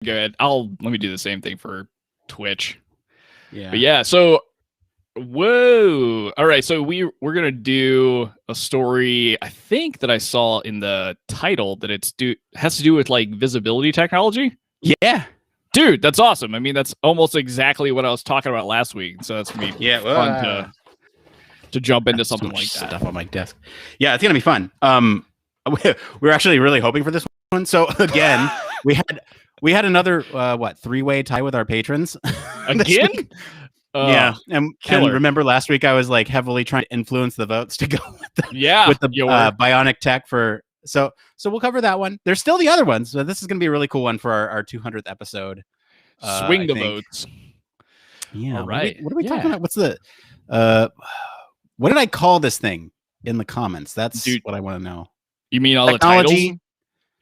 Good. Let me do the same thing for Twitch. Yeah. But yeah, so whoa. All right, so we're gonna do a story, I think, that I saw in the title that has to do with like visibility technology. Yeah. Dude, that's awesome. I mean, that's almost exactly what I was talking about last week. So that's gonna be fun to jump into something like that. Stuff on my desk. Yeah, it's gonna be fun. We're actually really hoping for this one. So again, we had another three-way tie with our patrons again. Yeah, and remember last week I was like heavily trying to influence the votes to go with the Bionic tech for. So we'll cover that one. There's still the other ones. So this is gonna be a really cool one for our 200th episode. Swing the votes. Yeah. All right. What are we talking about? What's the what did I call this thing in the comments? That's what I want to know. You mean all technology? The titles?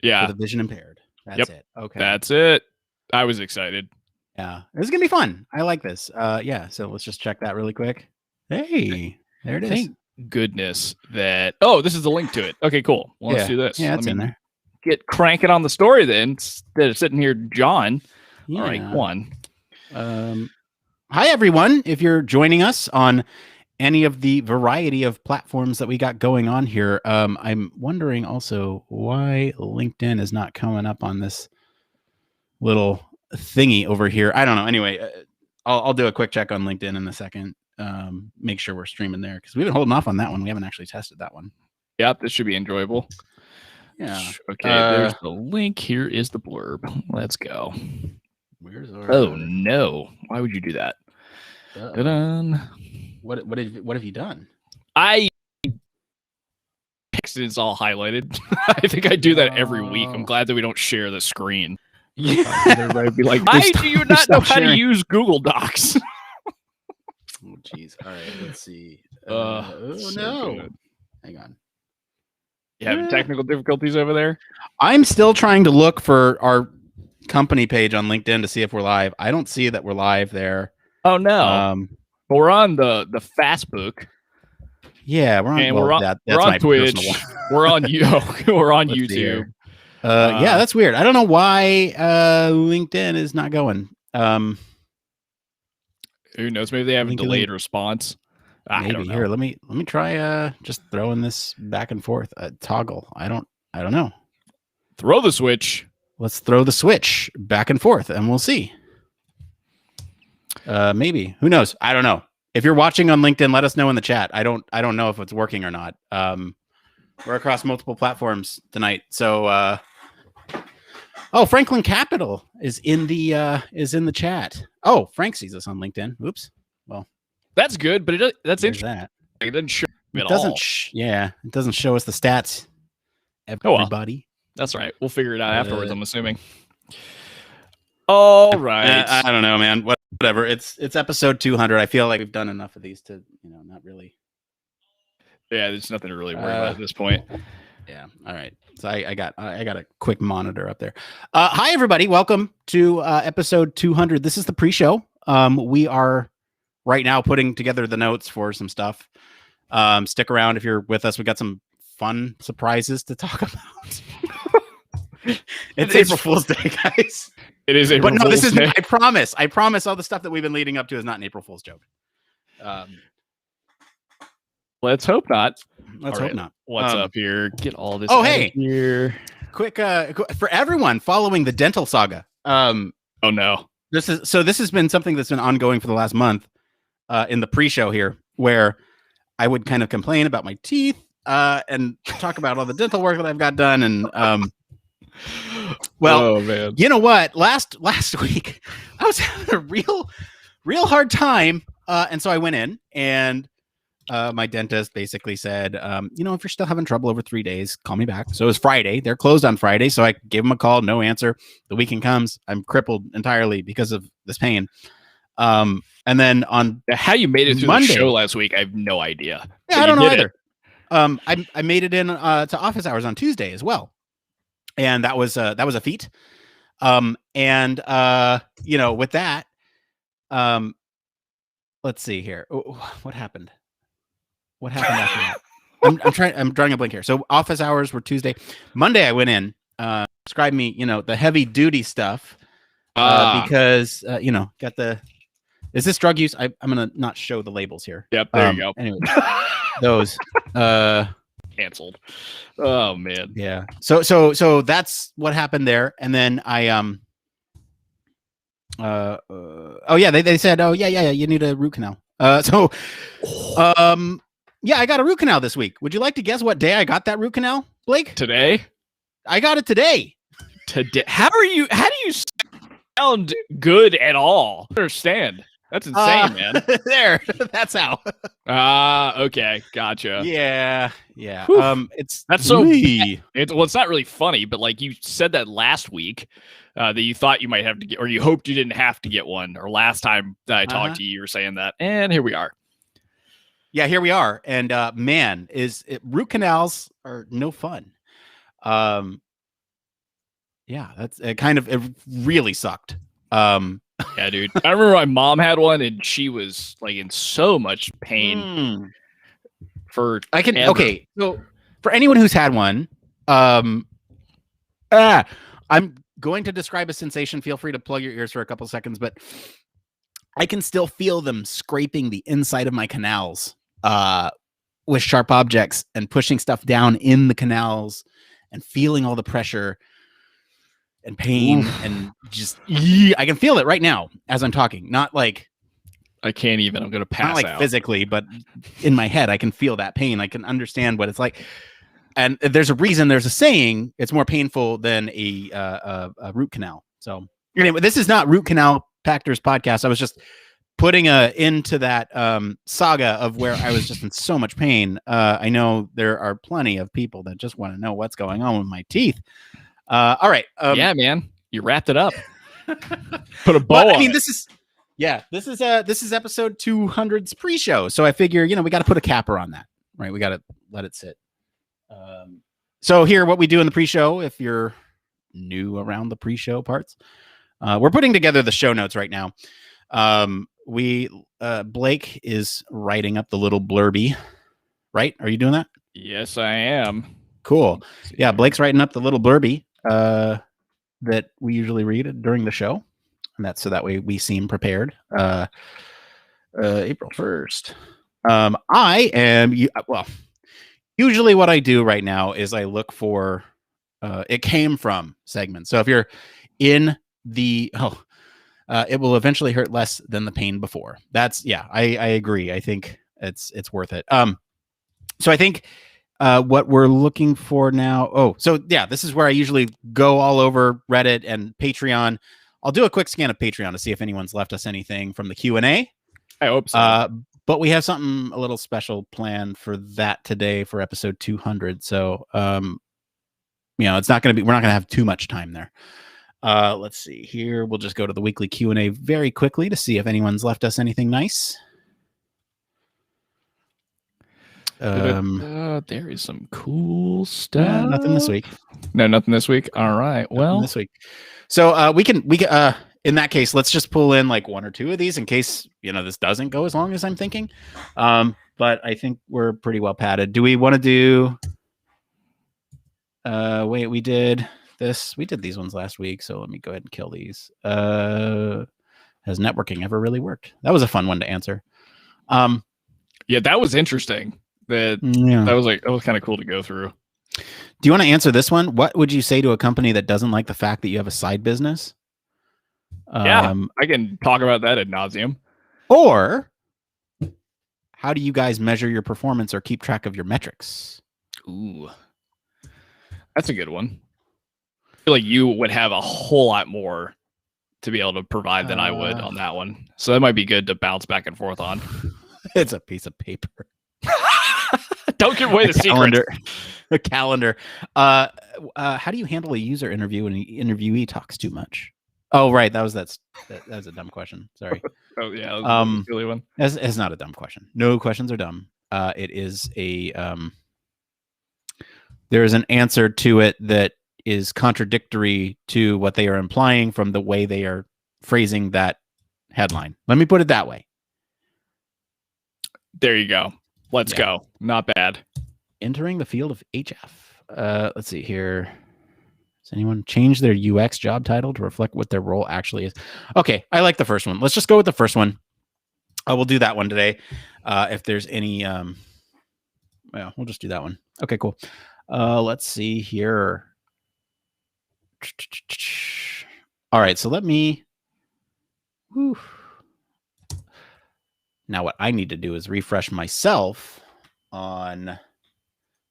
Yeah. For the vision impaired. That's it. Okay. That's it. I was excited. Yeah. This is going to be fun. I like this. Yeah. So let's just check that really quick. Hey, there it is. Thank goodness that. Oh, this is the link to it. Okay, cool. Well, let's do this. Yeah, it's in there. Get cranking on the story then instead of sitting here, John. Yeah. All right, one. Hi, everyone. If you're joining us on any of the variety of platforms that we got going on here, I'm wondering also why LinkedIn is not coming up on this little thingy over here. I don't know. Anyway, I'll do a quick check on LinkedIn in a second. Make sure we're streaming there because we've been holding off on that one. We haven't actually tested that one. Yep, this should be enjoyable. Yeah. Okay, there's the link. Here is the blurb. Let's go. Where's our? Oh no! Why would you do that? What have you done? I it's all highlighted. I think I do that every week. I'm glad that we don't share the screen. Yeah, everybody be like, "Why do you not know how to use Google Docs?" Oh, jeez. All right, let's see. No! Hang on. You having technical difficulties over there? I'm still trying to look for our company page on LinkedIn to see if we're live. I don't see that we're live there. Oh no! But we're on the Fastbook. Yeah, we're on. And we're on Twitch. We're on we're on YouTube. Yeah, that's weird. I don't know why LinkedIn is not going. Who knows? Maybe they have a delayed response. Maybe. I don't know. Here, let me try just throwing this back and forth. Toggle. I don't know. Throw the switch. Let's throw the switch back and forth, and we'll see. Maybe. Who knows? I don't know. If you're watching on LinkedIn, let us know in the chat. I don't know if it's working or not. We're across multiple platforms tonight. So Franklin Capital is in the chat. Oh, Frank sees us on LinkedIn. Oops. Well, that's good, but that's interesting. That. It doesn't show it doesn't it doesn't show us the stats. Everybody. That's right. We'll figure it out afterwards, I'm assuming. All right. I don't know, man. Whatever. It's episode 200. I feel like we've done enough of these to, not really. Yeah, there's nothing to really worry about at this point. Yeah. All right. So I got a quick monitor up there. Hi, everybody. Welcome to episode 200. This is the pre-show. We are right now putting together the notes for some stuff. Stick around if you're with us. We got some fun surprises to talk about. It's April Fool's Day, guys. It is April Fool's Day. But no, this is. I promise all the stuff that we've been leading up to is not an April Fool's joke. Let's hope not. Let's hope not. What's up here? Get all this. Oh, hey. Here. Quick, for everyone following the dental saga. Oh no. This has been something that's been ongoing for the last month. In the pre-show here, where I would kind of complain about my teeth and talk about all the dental work that I've got done, and well, oh, man. You know what? Last week I was having a real hard time, and so I went in, and my dentist basically said, if you're still having trouble over 3 days, call me back. So it was Friday. They're closed on Friday, so I gave them a call. No answer. The weekend comes. I'm crippled entirely because of this pain. And then on how you made it through Monday, the show last week, I have no idea. Yeah, I don't know either. I made it in to office hours on Tuesday as well, and that was a feat. With that, let's see here. What happened? What happened after that? I'm drawing a blank here. So office hours were Tuesday. Monday I went in, prescribed me, the heavy duty stuff. because got the. Is this drug use? I'm gonna not show the labels here. Yep, there you go. Anyway, those canceled. Oh man. Yeah. So that's what happened there, and then I oh yeah, they said, oh yeah, you need a root canal. Yeah, I got a root canal this week. Would you like to guess what day I got that root canal, Blake? Today. I got it today. Today. How do you sound good at all? I don't understand. That's insane, man. There. That's how. Okay. Gotcha. Yeah. Whew. That's so it's not really funny, but like you said that last week, that you thought you might have to get, or you hoped you didn't have to get one, or last time that I talked to you, you were saying that, and here we are. Yeah, here we are. And man, root canals are no fun. Yeah, it really sucked. Yeah, dude. I remember my mom had one, and she was like in so much pain. Okay, so for anyone who's had one, I'm going to describe a sensation. Feel free to plug your ears for a couple seconds, but I can still feel them scraping the inside of my canals with sharp objects and pushing stuff down in the canals and feeling all the pressure and pain. Oof. And just I can feel it right now as I'm talking. Not like I can't even. I'm gonna pass out physically, but in my head, I can feel that pain. I can understand what it's like. And there's a reason. There's a saying. It's more painful than a root canal. So anyway, this is not Root Canal Pactors podcast. I was just putting into that saga of where I was just in so much pain. I know there are plenty of people that just want to know what's going on with my teeth. All right. Yeah, man, you wrapped it up. Put a bow on. I mean, this is episode 200's pre-show, so I figure we got to put a capper on that, right? We got to let it sit. So here, what we do in the pre-show, if you're new around the pre-show parts, we're putting together the show notes right now. Blake is writing up the little blurby, right? Are you doing that? Yes, I am. Cool. Yeah, Blake's writing up the little blurby that we usually read during the show, and that's so that way we seem prepared. April 1st. I am usually what I do right now is I look for it came from segments. So if you're in the it will eventually hurt less than the pain before. That's I agree. I think it's worth it. So I think what we're looking for now. This is where I usually go all over Reddit and Patreon. I'll do a quick scan of Patreon to see if anyone's left us anything from the Q&A. I hope so. But we have something a little special planned for that today for episode 200. So, it's not going to be, we're not going to have too much time there. Let's see here. We'll just go to the weekly Q&A very quickly to see if anyone's left us anything nice. There is some cool stuff. Nothing this week. No, nothing this week. All right. Well, this week. So we can in that case, let's just pull in like one or two of these in case this doesn't go as long as I'm thinking. But I think we're pretty well padded. Do we want to do? Wait, we did this. We did these ones last week, so let me go ahead and kill these. Has networking ever really worked? That was a fun one to answer. Yeah, that was interesting. That was kind of cool to go through. Do you want to answer this one? What would you say to a company that doesn't like the fact that you have a side business? I can talk about that ad nauseum. Or how do you guys measure your performance or keep track of your metrics? Ooh, that's a good one. I feel like you would have a whole lot more to be able to provide than I would on that one. So that might be good to bounce back and forth on. It's a piece of paper. Don't give away the secret. A calendar. How do you handle a user interview when an interviewee talks too much? Oh, right. That's a dumb question. Sorry. Oh yeah. That was a silly one. It's not a dumb question. No questions are dumb. It is there is an answer to it that is contradictory to what they are implying from the way they are phrasing that headline. Let me put it that way. There you go. Let's go. Not bad. Entering the field of HF. Let's see here. Does anyone change their UX job title to reflect what their role actually is? Okay, I like the first one. Let's just go with the first one. We'll do that one today. If there's any, yeah, we'll just do that one. Okay, cool. Let's see here. All right, so let me. Whew. Now, what I need to do is refresh myself on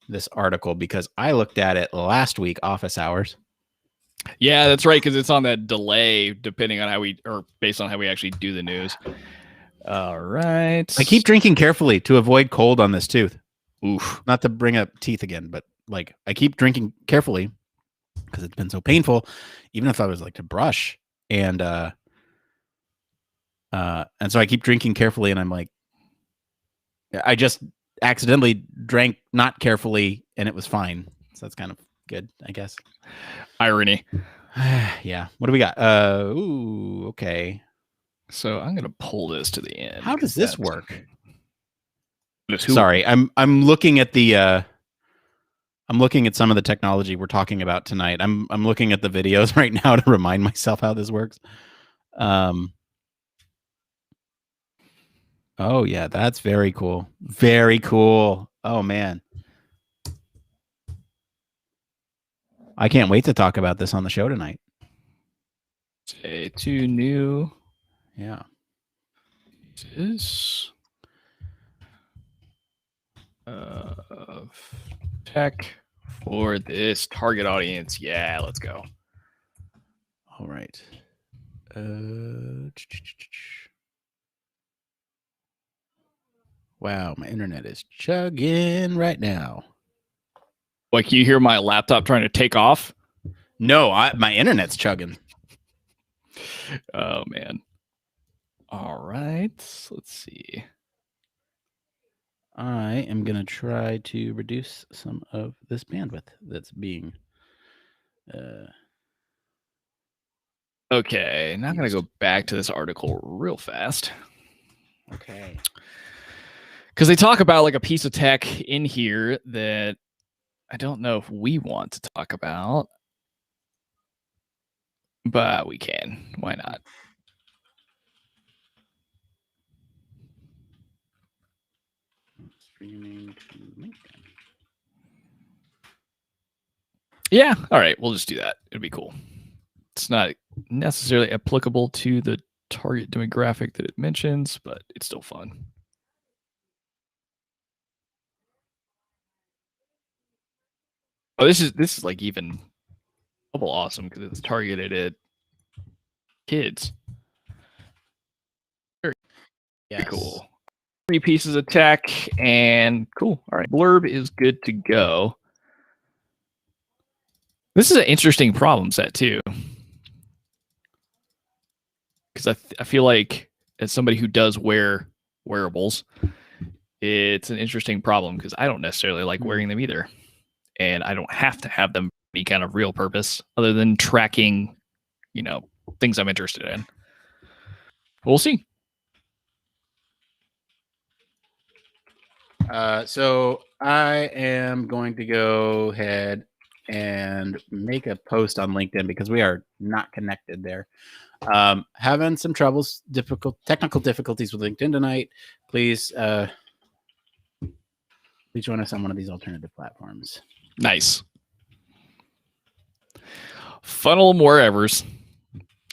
this article because I looked at it last week, office hours. Yeah, that's right, because it's on that delay, depending on how based on how we actually do the news. All right. I keep drinking carefully to avoid cold on this tooth. Oof. Not to bring up teeth again, but like I keep drinking carefully because it's been so painful. Even if I was like to brush, and so I keep drinking carefully, and I'm like, I just accidentally drank not carefully, and it was fine. So that's kind of good, I guess. Irony. Yeah. What do we got? Ooh, okay. So I'm gonna pull this to the end. How does this work? Who? Sorry, I'm looking at the I'm looking at some of the technology we're talking about tonight. I'm looking at the videos right now to remind myself how this works. Oh yeah, that's very cool. Very cool. Oh man. I can't wait to talk about this on the show tonight. Say to new. Yeah. This tech for this target audience. Yeah, let's go. All right. Wow, my internet is chugging right now. Like you hear my laptop trying to take off? No, my internet's chugging. Oh man. All right. Let's see. I am going to try to reduce some of this bandwidth that's being okay, now I'm going to go back to this article real fast. Okay. Because they talk about like a piece of tech in here that I don't know if we want to talk about, but we can. Why not? Streaming to LinkedIn. Yeah. All right. We'll just do that. It'll be cool. It's not necessarily applicable to the target demographic that it mentions, but it's still fun. Oh, this is like even double awesome because it's targeted at kids. Very cool. 3 pieces of tech and cool. All right, blurb is good to go. This is an interesting problem set too, because I feel like as somebody who does wear wearables, it's an interesting problem because I don't necessarily like wearing them either, and I don't have to have them for any kind of real purpose other than tracking, things I'm interested in. We'll see. So I am going to go ahead and make a post on LinkedIn because we are not connected there. Having some troubles, technical difficulties with LinkedIn tonight. Please join us on one of these alternative platforms. Nice. Funnel them wherever's.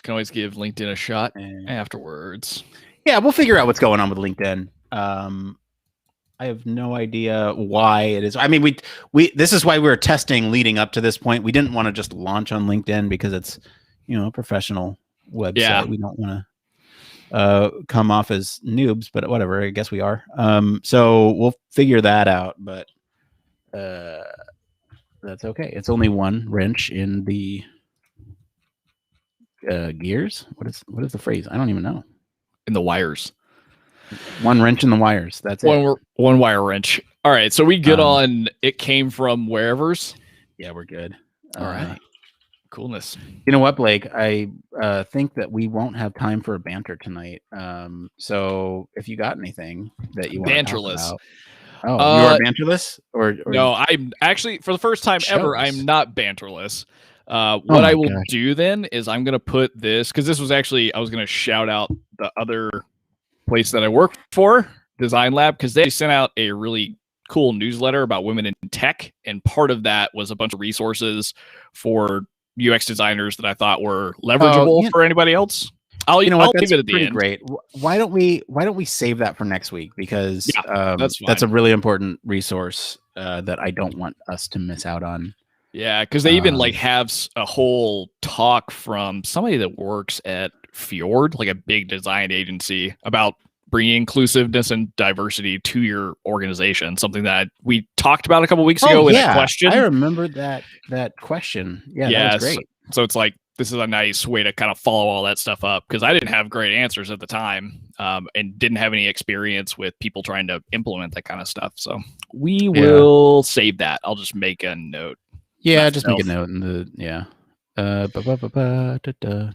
Can always give LinkedIn a shot afterwards. Yeah, we'll figure out what's going on with LinkedIn. I have no idea why it is. I mean, we this is why we were testing leading up to this point. We didn't want to just launch on LinkedIn because it's, a professional website. Yeah. We don't want to come off as noobs, but whatever. I guess we are. So we'll figure that out, but that's okay. It's only one wrench in the gears. What is the phrase? I don't even know. In the wires. One wrench in the wires. That's it. One wire wrench. All right. So we good on it came from wherever's. Yeah, we're good. All right. Coolness. You know what, Blake? I think that we won't have time for a banter tonight. So if you got anything that you want to talk about. Oh, you are banterless? Or no, I'm actually, for the first time ever, I'm not banterless. What I will do then is I'm going to put this, because this was actually, I was going to shout out the other place that I work for, Design Lab, because they sent out a really cool newsletter about women in tech. And part of that was a bunch of resources for UX designers that I thought were leverageable for anybody else. I'll leave it at the end. Great. Why don't we save that for next week? Because that's a really important resource that I don't want us to miss out on. Yeah, because they even have a whole talk from somebody that works at Fjord, like a big design agency, about bringing inclusiveness and diversity to your organization. Something that we talked about a couple weeks ago in a question. I remember that question. Yeah, that was great. So it's like, this is a nice way to kind of follow all that stuff up, because I didn't have great answers at the time, and didn't have any experience with people trying to implement that kind of stuff. So we will save that. I'll just make a note. Yeah, just make a note in the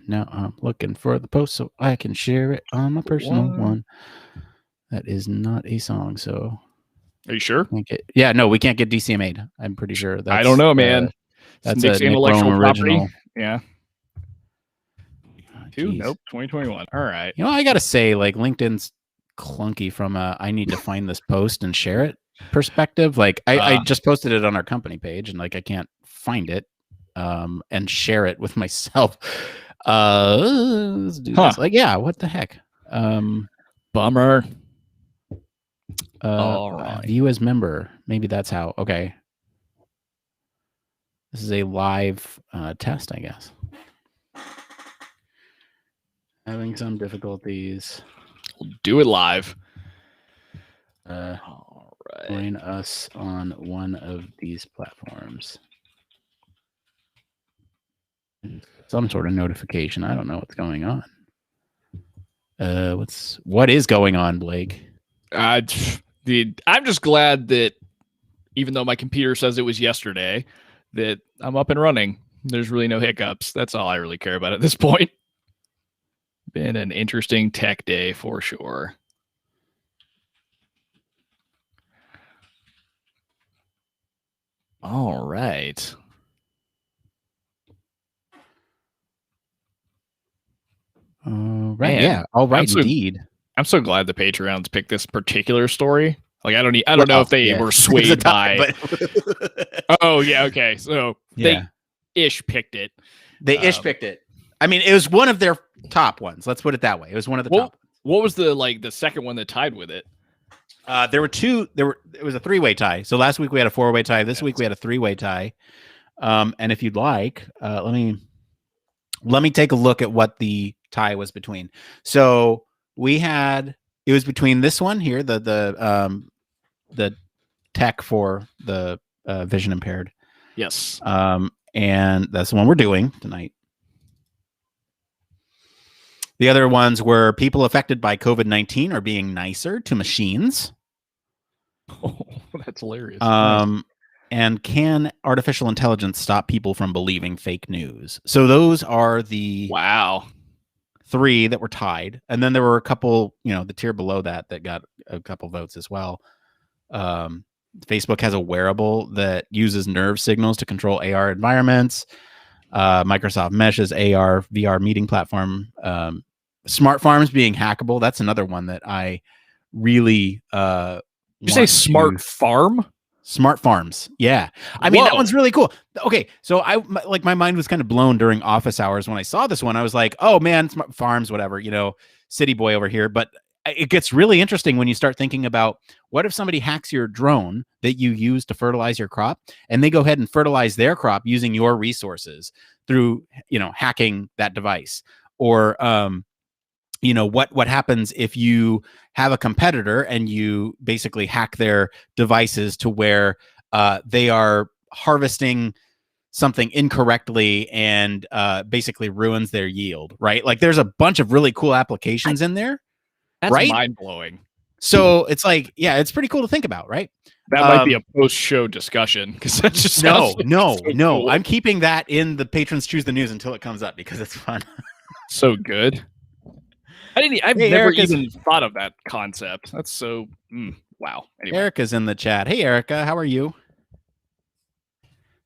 Now I'm looking for the post so I can share it on my personal one. That is not a song, so are you sure? Yeah, no, we can't get DCMA'd. I'm pretty sure. I don't know, man. That's a intellectual original. Yeah. Nope, 2021. All right. I gotta say, like, LinkedIn's clunky from I need to find this post and share it perspective. Like, I just posted it on our company page, and like I can't find it and share it with myself. Let's do this. Like, yeah, what the heck? Bummer. All right. View as member. Maybe that's how. Okay. This is a live test, I guess. Having some difficulties. We'll do it live. All right. Join us on one of these platforms. Some sort of notification. I don't know what's going on. What is going on, Blake? I'm just glad that even though my computer says it was yesterday, that I'm up and running. There's really no hiccups. That's all I really care about at this point. Been an interesting tech day for sure. All right. Right. Yeah. All right. Indeed. I'm so glad the Patreons picked this particular story. Like, I don't know if they were swayed by. Oh yeah. Okay. So they picked it. They picked it. I mean, it was one of their top ones. Let's put it that way. It was one of the top. What was the second one that tied with it? There were two. It was a three-way tie. So last week we had a four-way tie. This week we had a three-way tie. And if you'd like, let me take a look at what the tie was between. So it was between this one here, the tech for the vision impaired. Yes. And that's the one we're doing tonight. The other ones were people affected by COVID-19 are being nicer to machines. Oh, that's hilarious. And can artificial intelligence stop people from believing fake news? So those are the three that were tied. And then there were a couple, the tier below that got a couple votes as well. Facebook has a wearable that uses nerve signals to control AR environments. Microsoft Mesh's AR VR meeting platform. Smart farms being hackable. That's another one that I really you say smart farm? Smart farms. Yeah. I mean, that one's really cool. Okay. So my mind was kind of blown during office hours when I saw this one. I was like, oh man, smart farms, whatever, city boy over here. But it gets really interesting when you start thinking about what if somebody hacks your drone that you use to fertilize your crop, and they go ahead and fertilize their crop using your resources through, hacking that device. Or, what happens if you have a competitor and you basically hack their devices to where they are harvesting something incorrectly and basically ruins their yield, right? Like, there's a bunch of really cool applications in there. That's right? mind-blowing. So it's like, yeah, it's pretty cool to think about, right? That might be a post-show discussion, because that just no. Cool. I'm keeping that in the Patrons Choose the News until it comes up, because it's fun. So good. I've never even thought of that concept. That's so wow. Anyway. Erica's in the chat. Hey, Erica, how are you?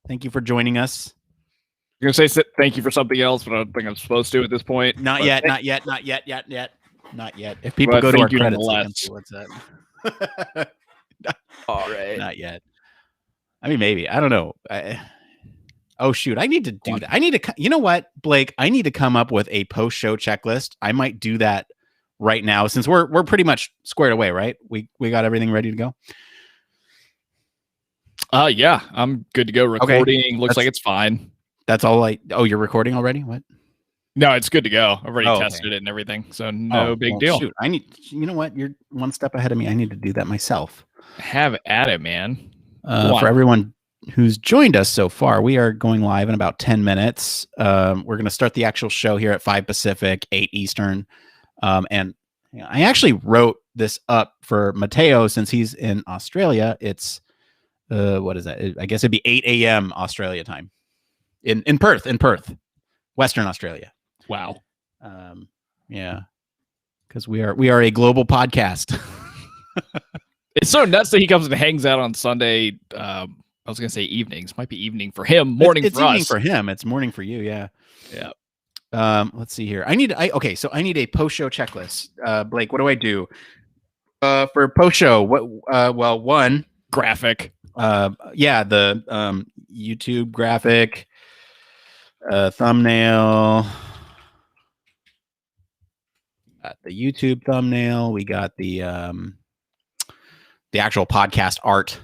Thank you for joining us. You're gonna say thank you for something else, but I don't think I'm supposed to at this point. Not yet. If people go to our credits, they can see what's that. All right. Not yet. I mean, maybe. I don't know. Oh shoot! I need to do that. I need to. You know what, Blake? I need to come up with a post-show checklist. I might do that right now since we're pretty much squared away, right? We got everything ready to go. Yeah, I'm good to go. Recording looks like it's fine. That's all. Oh, you're recording already? What? No, it's good to go. I've already tested it and everything, so no big deal. Shoot, you know what? You're one step ahead of me. I need to do that myself. Have at it, man. For everyone who's joined us so far, we are going live in about 10 minutes. We're going to start the actual show here at 5 Pacific, 8 Eastern. And I actually wrote this up for Mateo since he's in Australia. It's what is that? I guess it'd be 8 a.m. Australia time in Perth, Western Australia. Wow. Yeah, because we are a global podcast. It's so nuts that he comes and hangs out on Sunday. I was gonna say evenings. Might be evening for him, morning it's for evening us. For him, it's morning for you. Yeah. Yeah. Let's see here. So I need a post-show checklist. Blake, what do I do? For post-show, one graphic. The YouTube graphic, thumbnail. Got the YouTube thumbnail. We got the actual podcast art.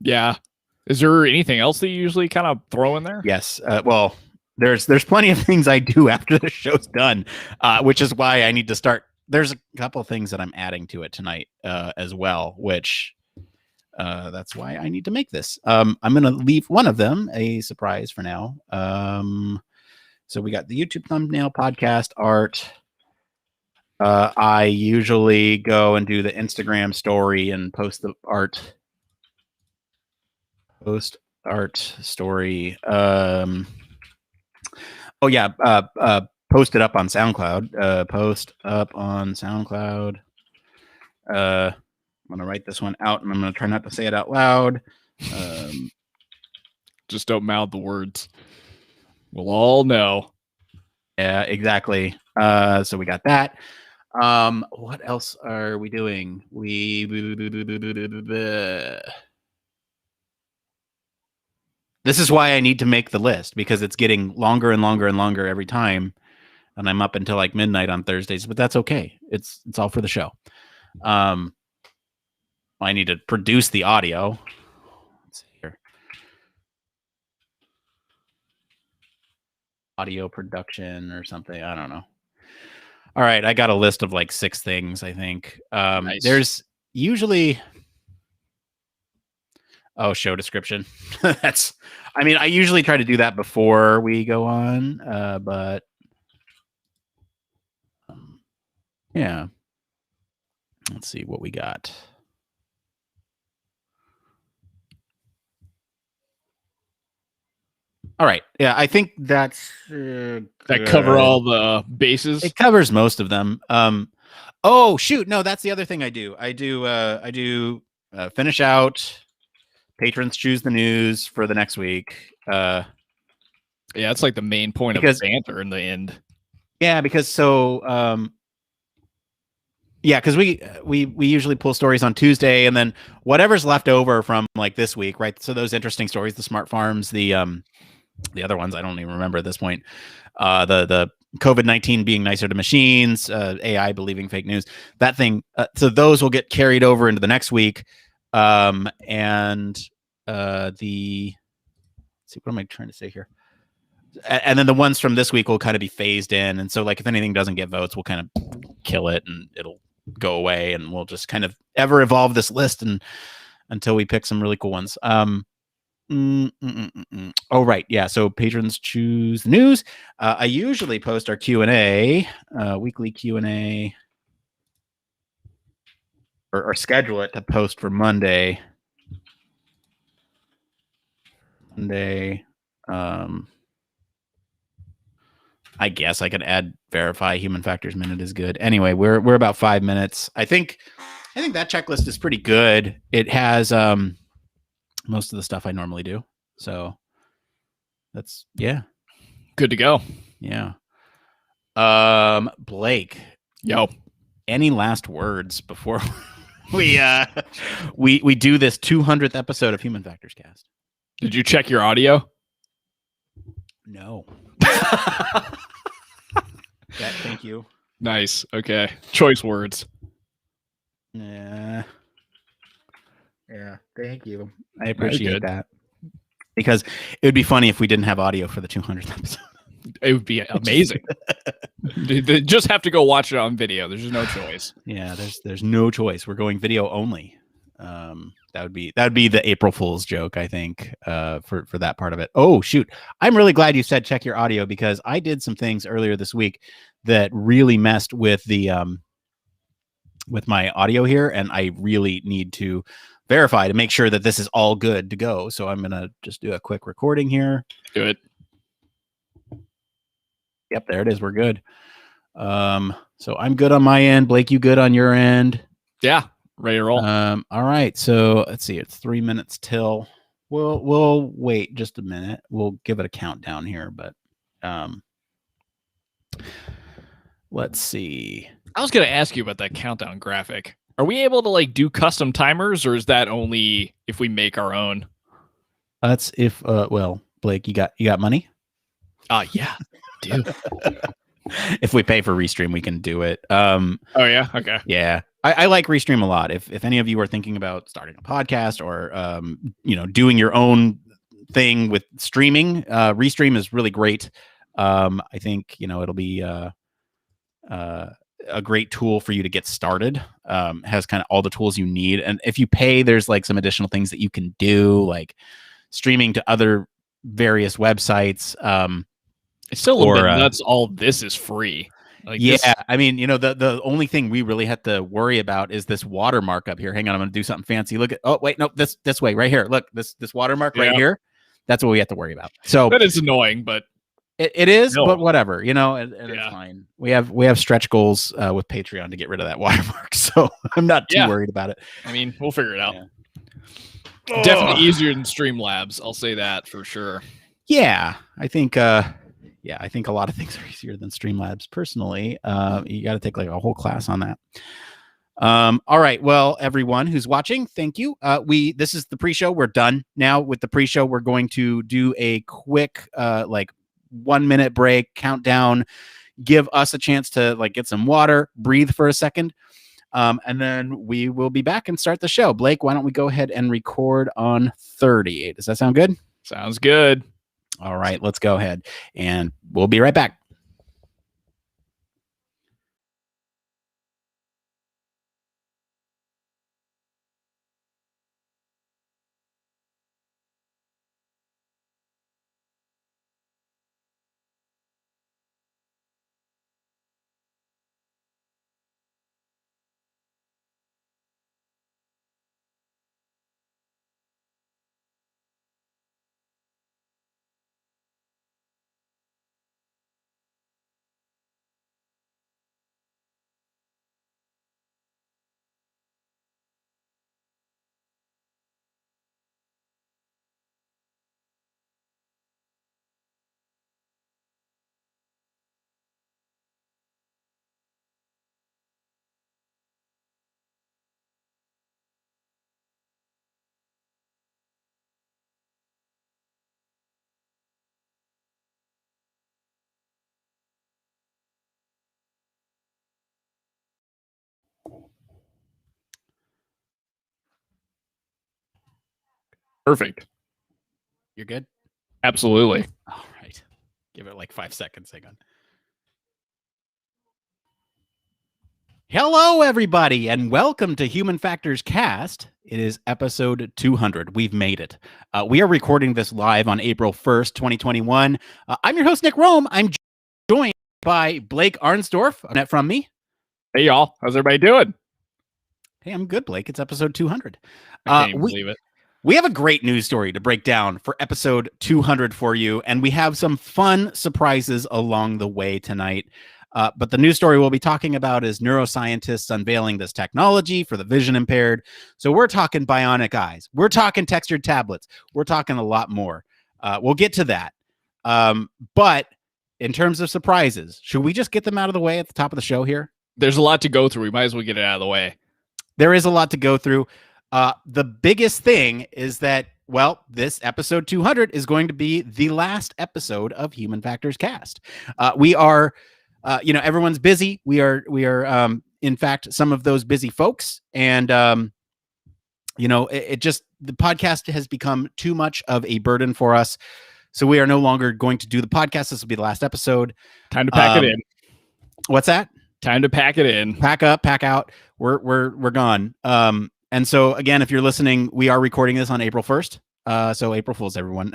Yeah. Is there anything else that you usually kind of throw in there? Yes. Well, there's plenty of things I do after the show's done, which is why I need to start. There's a couple of things that I'm adding to it tonight as well, which that's why I need to make this. I'm going to leave one of them a surprise for now. So we got the YouTube thumbnail, podcast art. I usually go and do the Instagram story and post the art. Post art story. Post it up on SoundCloud. Post up on SoundCloud. I'm gonna write this one out, and I'm gonna try not to say it out loud. Just don't mouth the words. We'll all know. Yeah, exactly. So we got that. What else are we doing? This is why I need to make the list, because it's getting longer and longer and longer every time, and I'm up until like midnight on Thursdays. But that's okay. It's all for the show. I need to produce the audio. Let's see here. Audio production or something. I don't know. All right, I got a list of like 6 things, I think. Nice. There's usually show description. I usually try to do that before we go on, but yeah. Let's see what we got. All right. Yeah, I think that's that cover all the bases. It covers most of them. Oh shoot, no, that's the other thing I do. I do finish out. Patrons choose the news for the next week. Yeah, it's like the main point of banter in the end. Yeah, because because we usually pull stories on Tuesday, and then whatever's left over from like this week, right? So those interesting stories, the smart farms, the other ones I don't even remember at this point. The COVID-19 being nicer to machines, AI believing fake news, that thing. So those will get carried over into the next week. Let's see, what am I trying to say here? And then the ones from this week will kind of be phased in. And so like, if anything doesn't get votes, we'll kind of kill it and it'll go away, and we'll just kind of ever evolve this list until we pick some really cool ones. Oh, right. Yeah. So patrons choose the news. I usually post our Q&A, weekly Q&A, or schedule it to post for Monday. I guess I could add verify human factors minute is good. Anyway, we're about 5 minutes. I think that checklist is pretty good. It has most of the stuff I normally do. So That's yeah. Good to go. Yeah. Blake. Yo. Any last words before we do this 200th episode of Human Factors Cast? Did you check your audio? No. Thank you. Nice. Okay. Choice words. Yeah. Thank you. I appreciate that. Because it would be funny if we didn't have audio for the 200th episode. It would be amazing. They just have to go watch it on video. There's just no choice. Yeah, there's no choice. We're going video only. That would be the April Fool's joke, I think, for that part of it. Oh shoot. I'm really glad you said check your audio, because I did some things earlier this week that really messed with the with my audio here, and I really need to verify to make sure that this is all good to go. So I'm gonna just do a quick recording here. Do it. Yep, there it is. We're good. So I'm good on my end. Blake, you good on your end? Yeah, ready to roll. All right. So let's see. It's 3 minutes till. We'll wait just a minute. We'll give it a countdown here, but let's see. I was gonna ask you about that countdown graphic. Are we able to like do custom timers, or is that only if we make our own? That's if well, Blake, you got money? Yeah. Dude. If we pay for Restream, we can do it. Oh yeah, okay. Yeah, I like Restream a lot. If any of you are thinking about starting a podcast or doing your own thing with streaming, Restream is really great. I think it'll be a great tool for you to get started. Has kind of all the tools you need, and if you pay, there's like some additional things that you can do, like streaming to other various websites. It's still a little bit nuts. All this is free. Like I mean, the only thing we really have to worry about is this watermark up here. Hang on, I'm gonna do something fancy. Look at this way right here. Look, this watermark right here. That's what we have to worry about. So that is annoying, but it is. But whatever, and it's fine. We have stretch goals with Patreon to get rid of that watermark, so I'm not too worried about it. I mean, we'll figure it out. Yeah. Definitely easier than Streamlabs. I'll say that for sure. Yeah, I think. I think a lot of things are easier than Streamlabs. Personally, you got to take like a whole class on that. All right. Well, everyone who's watching, thank you. This is the pre-show. We're done now with the pre-show. We're going to do a quick, 1 minute break, countdown, give us a chance to like get some water, breathe for a second. And then we will be back and start the show. Blake, why don't we go ahead and record on 30? Does that sound good? Sounds good. All right, let's go ahead and we'll be right back. Perfect. You're good? Absolutely. All right. Give it like 5 seconds. Hang on. Hello, everybody, and welcome to Human Factors Cast. It is episode 200. We've made it. We are recording this live on April 1st, 2021. I'm your host, Nick Roome. I'm joined by Blake Arnsdorff. Net from me. Hey, y'all. How's everybody doing? Hey, I'm good, Blake. It's episode 200. I can't believe it. We have a great news story to break down for episode 200 for you, and we have some fun surprises along the way tonight. But the news story we'll be talking about is neuroscientists unveiling this technology for the vision impaired. So we're talking bionic eyes. We're talking textured tablets. We're talking a lot more. We'll get to that. But in terms of surprises, should we just get them out of the way at the top of the show here? There's a lot to go through. We might as well get it out of the way. There is a lot to go through. The biggest thing is that, well, this episode 200 is going to be the last episode of Human Factors Cast. We are, everyone's busy. We are, in fact, some of those busy folks. And, it just, the podcast has become too much of a burden for us. So we are no longer going to do the podcast. This will be the last episode. Time to pack it in. What's that? Time to pack it in. Pack up, pack out. We're gone. And so again, if you're listening, we are recording this on April 1st. So April Fools, everyone.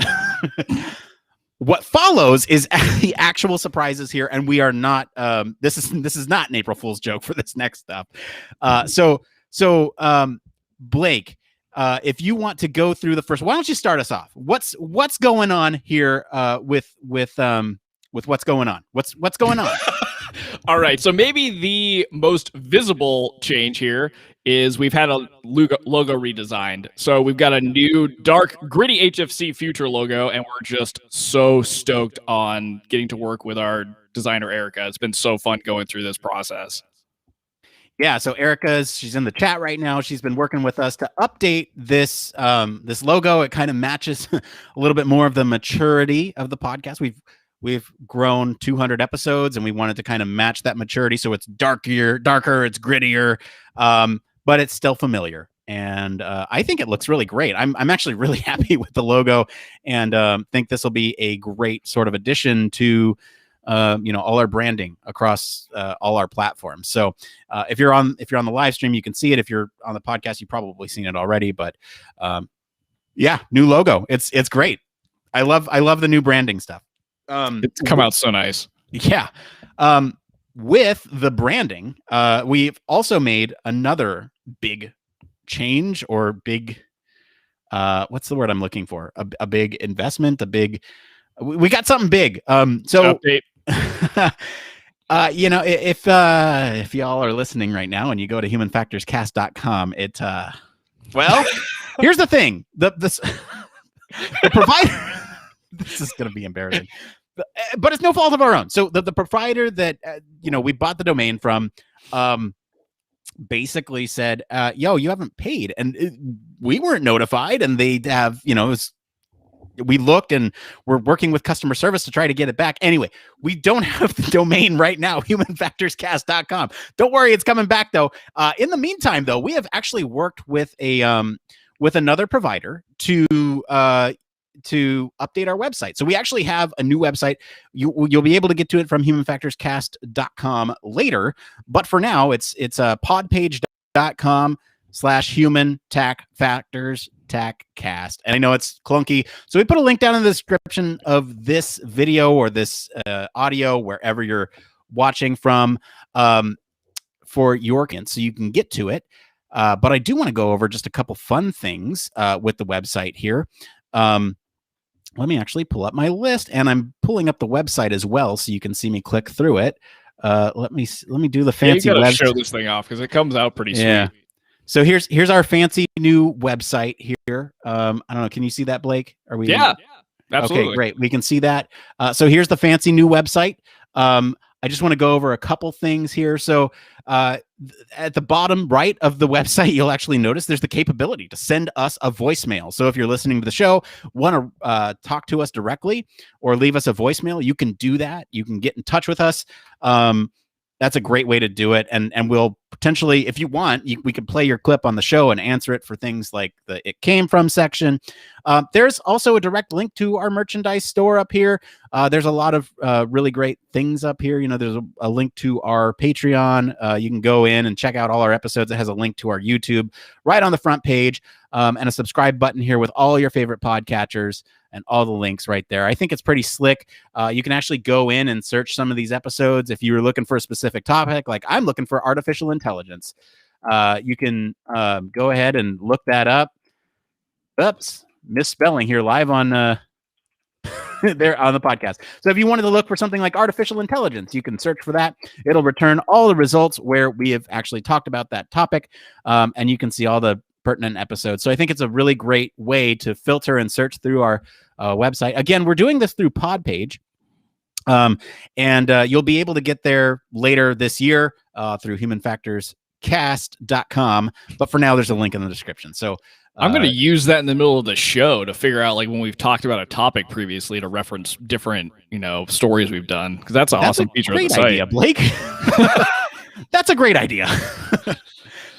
What follows is the actual surprises here, and we are not. This is not an April Fool's joke for this next stuff. So Blake, if you want to go through the first, why don't you start us off? What's going on here with what's going on? What's going on? All right. So maybe the most visible change here is we've had a logo redesigned. So we've got a new dark, gritty HFC future logo, and we're just so stoked on getting to work with our designer, Erica. It's been so fun going through this process. Yeah, so she's in the chat right now. She's been working with us to update this this logo. It kind of matches a little bit more of the maturity of the podcast. We've grown 200 episodes, and we wanted to kind of match that maturity. So it's darker, it's grittier, but it's still familiar. And I think it looks really great. I'm actually really happy with the logo, and think this will be a great sort of addition to all our branding across all our platforms. So if you're on the live stream, you can see it. If you're on the podcast, you've probably seen it already. But yeah, new logo. It's great. I love the new branding stuff. It's come out so nice. Yeah. With the branding, we've also made another big change, or big what's the word I'm looking for? A big investment, we got something big. So update. If y'all are listening right now and you go to humanfactorscast.com, here's the thing. The provider, this is going to be embarrassing, but it's no fault of our own. So the provider that, we bought the domain from, basically said, you haven't paid. And we weren't notified, and they have, we looked, and we're working with customer service to try to get it back. Anyway, we don't have the domain right now, humanfactorscast.com. Don't worry, it's coming back though. In the meantime, though, we have actually worked with another provider to update our website. So we actually have a new website. You'll be able to get to it from humanfactorscast.com later. But for now, it's podpage.com/human-factors cast. And I know it's clunky, so we put a link down in the description of this video, or this audio, wherever you're watching from, for your kids, so you can get to it. But I do want to go over just a couple fun things with the website here. Let me actually pull up my list, and I'm pulling up the website as well, so you can see me click through it. Let me do the fancy. You gotta show this thing off, because it comes out pretty sweet. So here's our fancy new website here. I don't know. Can you see that, Blake? Are we? Yeah, absolutely. Okay, great. We can see that. So here's the fancy new website. I just want to go over a couple things here. So at the bottom right of the website, you'll actually notice there's the capability to send us a voicemail. So if you're listening to the show, want to talk to us directly or leave us a voicemail, you can do that. You can get in touch with us. That's a great way to do it. And we'll potentially, if you want, we could play your clip on the show and answer it for things like the It Came From section. There's also a direct link to our merchandise store up here. There's a lot of really great things up here. There's a link to our Patreon. You can go in and check out all our episodes. It has a link to our YouTube right on the front page, and a subscribe button here with all your favorite podcatchers and all the links right there. I think it's pretty slick. You can actually go in and search some of these episodes. If you're looking for a specific topic, like I'm looking for artificial intelligence, you can go ahead and look that up. Oops, misspelling here live on there on the podcast. So if you wanted to look for something like artificial intelligence, you can search for that. It'll return all the results where we have actually talked about that topic, and you can see all the pertinent episodes. So I think it's a really great way to filter and search through our website. Again, we're doing this through Podpage. And you'll be able to get there later this year through humanfactorscast.com. But for now, there's a link in the description. So I'm going to use that in the middle of the show to figure out, like, when we've talked about a topic previously, to reference different, stories we've done, because that's an awesome feature of the site. Idea, Blake. That's a great idea.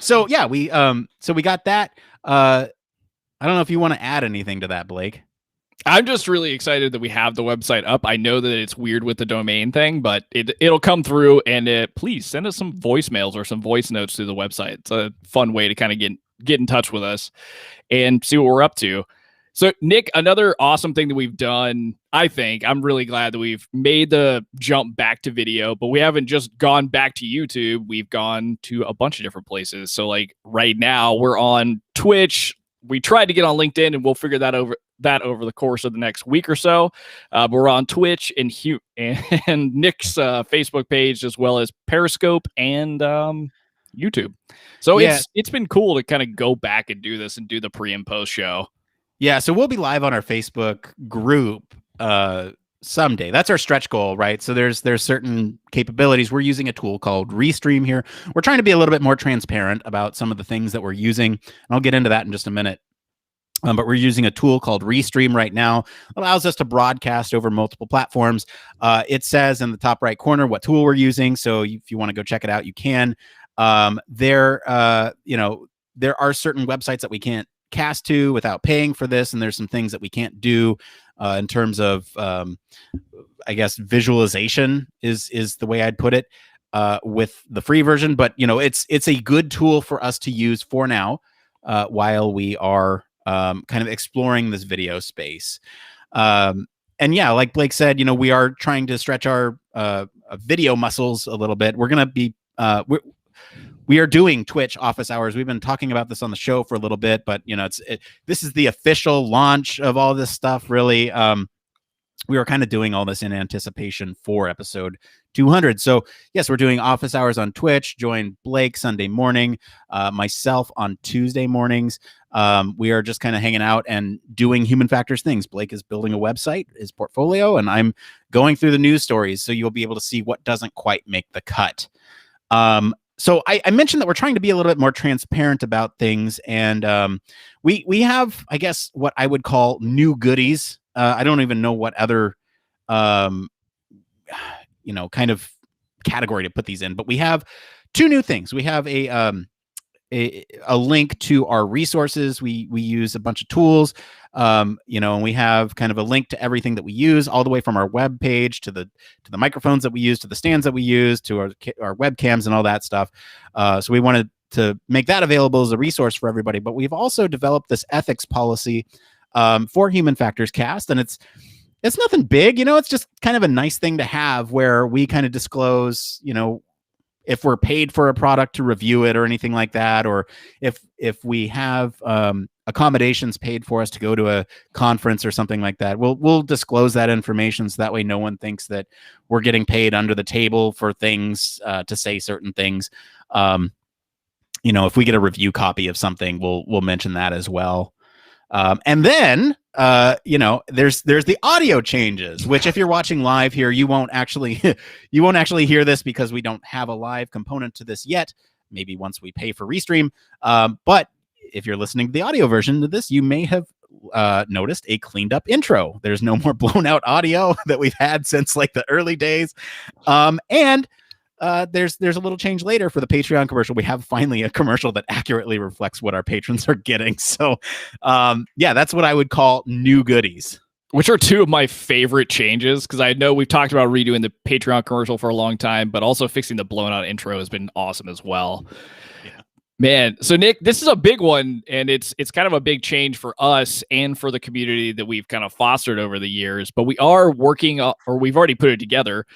So yeah, we got that. I don't know if you want to add anything to that, Blake. I'm just really excited that we have the website up. I know that it's weird with the domain thing, but it'll come through. And please send us some voicemails or some voice notes through the website. It's a fun way to kind of get in touch with us and see what we're up to. So, Nick, another awesome thing that we've done, I think, I'm really glad that we've made the jump back to video, but we haven't just gone back to YouTube. We've gone to a bunch of different places. So, like, right now we're on Twitch. We tried to get on LinkedIn, and we'll figure that over the course of the next week or so. But we're on Twitch and Nick's Facebook page, as well as Periscope and YouTube. So it's been cool to kind of go back and do this and do the pre and post show. Yeah, so we'll be live on our Facebook group someday. That's our stretch goal, right? So there's certain capabilities. We're using a tool called Restream here. We're trying to be a little bit more transparent about some of the things that we're using. And I'll get into that in just a minute. But we're using a tool called Restream right now. It allows us to broadcast over multiple platforms. It says in the top right corner what tool we're using. So if you want to go check it out, you can. There are certain websites that we can't cast to without paying for this, and there's some things that we can't do in terms of I guess visualization is the way I'd put it with the free version. But it's a good tool for us to use for now while we are kind of exploring this video space. And yeah, like Blake said, we are trying to stretch our video muscles a little bit. We're gonna be we are doing Twitch office hours. We've been talking about this on the show for a little bit, but this is the official launch of all this stuff. Really, we were kind of doing all this in anticipation for episode 200. So yes, we're doing office hours on Twitch. Join Blake Sunday morning, myself on Tuesday mornings. We are just kind of hanging out and doing human factors things. Blake is building a website, his portfolio, and I'm going through the news stories. So you'll be able to see what doesn't quite make the cut. So I mentioned that we're trying to be a little bit more transparent about things, and we have, I guess, what I would call new goodies. I don't even know what other, kind of category to put these in, but we have two new things. We have a link to our resources. We use a bunch of tools, and we have kind of a link to everything that we use, all the way from our web page to the microphones that we use, to the stands that we use, to our webcams and all that stuff. So we wanted to make that available as a resource for everybody. But we've also developed this ethics policy for Human Factors Cast, and it's nothing big. It's just kind of a nice thing to have, where we kind of disclose, if we're paid for a product to review it or anything like that, or if we have accommodations paid for us to go to a conference or something like that, we'll disclose that information, so that way no one thinks that we're getting paid under the table for things to say certain things. If we get a review copy of something, we'll mention that as well. And then, there's the audio changes, which if you're watching live here, you won't actually hear this, because we don't have a live component to this yet. Maybe once we pay for Restream. But if you're listening to the audio version of this, you may have noticed a cleaned up intro. There's no more blown out audio that we've had since like the early days. And there's a little change later for the Patreon commercial. We have finally a commercial that accurately reflects what our patrons are getting. So that's what I would call new goodies. Which are two of my favorite changes, because I know we've talked about redoing the Patreon commercial for a long time, but also fixing the blown out intro has been awesome as well. Yeah. Man, so Nick, this is a big one, and it's kind of a big change for us and for the community that we've kind of fostered over the years. But we are working, or we've already put it together.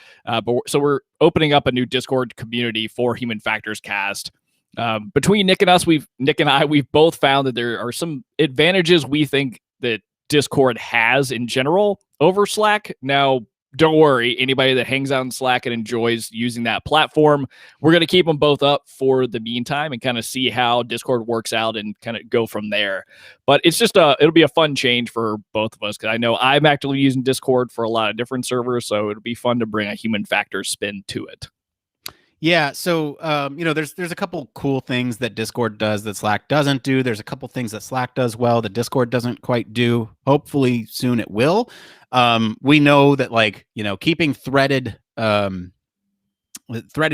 So we're opening up a new Discord community for Human Factors Cast. Between Nick and I, we've both found that there are some advantages we think that Discord has in general over Slack. Now, don't worry, anybody that hangs out in Slack and enjoys using that platform, we're going to keep them both up for the meantime and kind of see how Discord works out and kind of go from there. But it's just it'll be a fun change for both of us, because I know I'm actively using Discord for a lot of different servers, so it'll be fun to bring a human factor spin to it. Yeah, so there's a couple cool things that Discord does that Slack doesn't do. There's a couple things that Slack does well that Discord doesn't quite do. Hopefully soon it will. We know that keeping threaded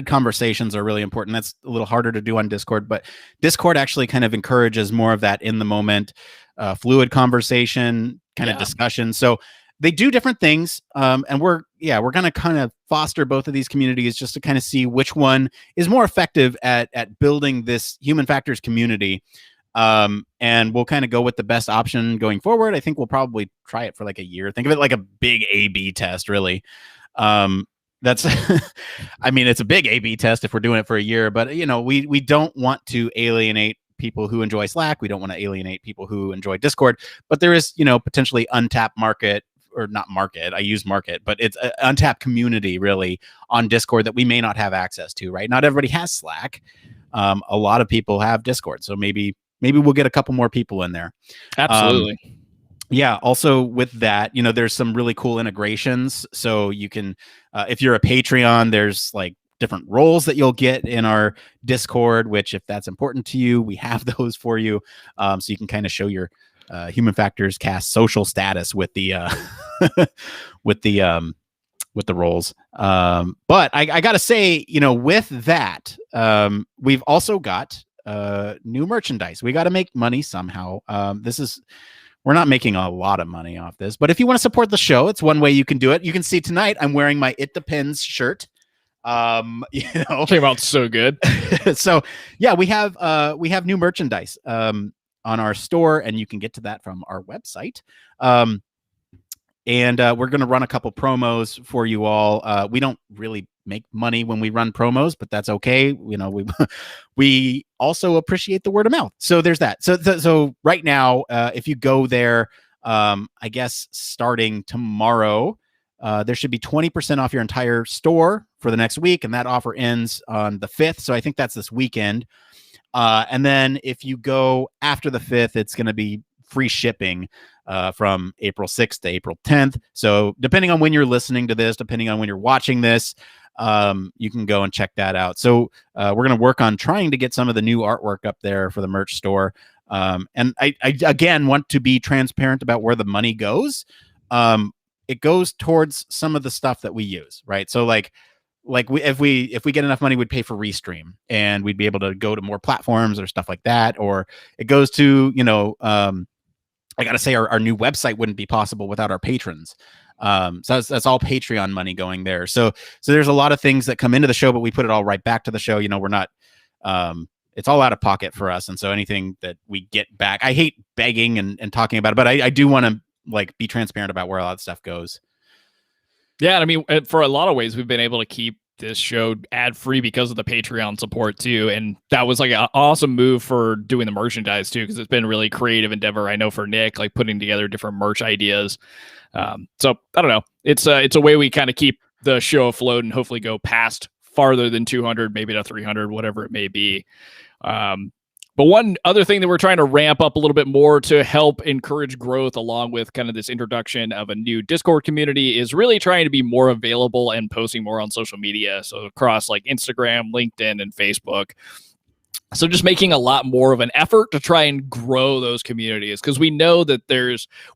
conversations are really important. That's a little harder to do on Discord, but Discord actually kind of encourages more of that in the moment, fluid conversation kind of discussion. So they do different things, and we're going to kind of foster both of these communities just to kind of see which one is more effective at building this human factors community. And we'll kind of go with the best option going forward. I think we'll probably try it for like a year. Think of it like a big A/B test, really. That's, I mean, it's a big A/B test if we're doing it for a year, but we don't want to alienate people who enjoy Slack. We don't want to alienate people who enjoy Discord, but there is, potentially untapped market. Or not market, I use market, but it's an untapped community really on Discord that we may not have access to, right? Not everybody has Slack. A lot of people have Discord. So maybe we'll get a couple more people in there. Absolutely. Yeah. Also with that, there's some really cool integrations. So you can, if you're a Patreon, there's like different roles that you'll get in our Discord, which if that's important to you, we have those for you. So you can kind of show your human factors cast social status with the with the roles. But I gotta say, with that, we've also got new merchandise. We got to make money somehow. We're not making a lot of money off this, but if you want to support the show, it's one way you can do it. You can see tonight I'm wearing my It Depends shirt. Came out so good. So yeah, we have new merchandise on our store, and you can get to that from our website. And we're going to run a couple promos for you all. We don't really make money when we run promos, but that's okay. We also appreciate the word of mouth. So there's that. So right now, if you go there, I guess starting tomorrow, there should be 20% off your entire store for the next week, and that offer ends on the 5th. So I think that's this weekend. And then if you go after the 5th, it's going to be free shipping from April 6th to April 10th. So depending on when you're listening to this, depending on when you're watching this, you can go and check that out. So we're going to work on trying to get some of the new artwork up there for the merch store. And I again want to be transparent about where the money goes. It goes towards some of the stuff that we use, right? So if we get enough money, we'd pay for Restream, and we'd be able to go to more platforms or stuff like that. Or it goes to, I got to say our new website wouldn't be possible without our patrons. So that's all Patreon money going there. So there's a lot of things that come into the show, but we put it all right back to the show. We're not, it's all out of pocket for us. And so anything that we get back, I hate begging and talking about it, but I do want to be transparent about where a lot of stuff goes. Yeah, I mean, for a lot of ways, we've been able to keep this show ad-free because of the Patreon support too, and that was like an awesome move for doing the merchandise too, because it's been a really creative endeavor. I know for Nick, putting together different merch ideas. So I don't know, it's a way we kind of keep the show afloat and hopefully go past farther than 200, maybe to 300, whatever it may be. But one other thing that we're trying to ramp up a little bit more to help encourage growth, along with kind of this introduction of a new Discord community, is really trying to be more available and posting more on social media. So across Instagram, LinkedIn, and Facebook. So just making a lot more of an effort to try and grow those communities, because we know that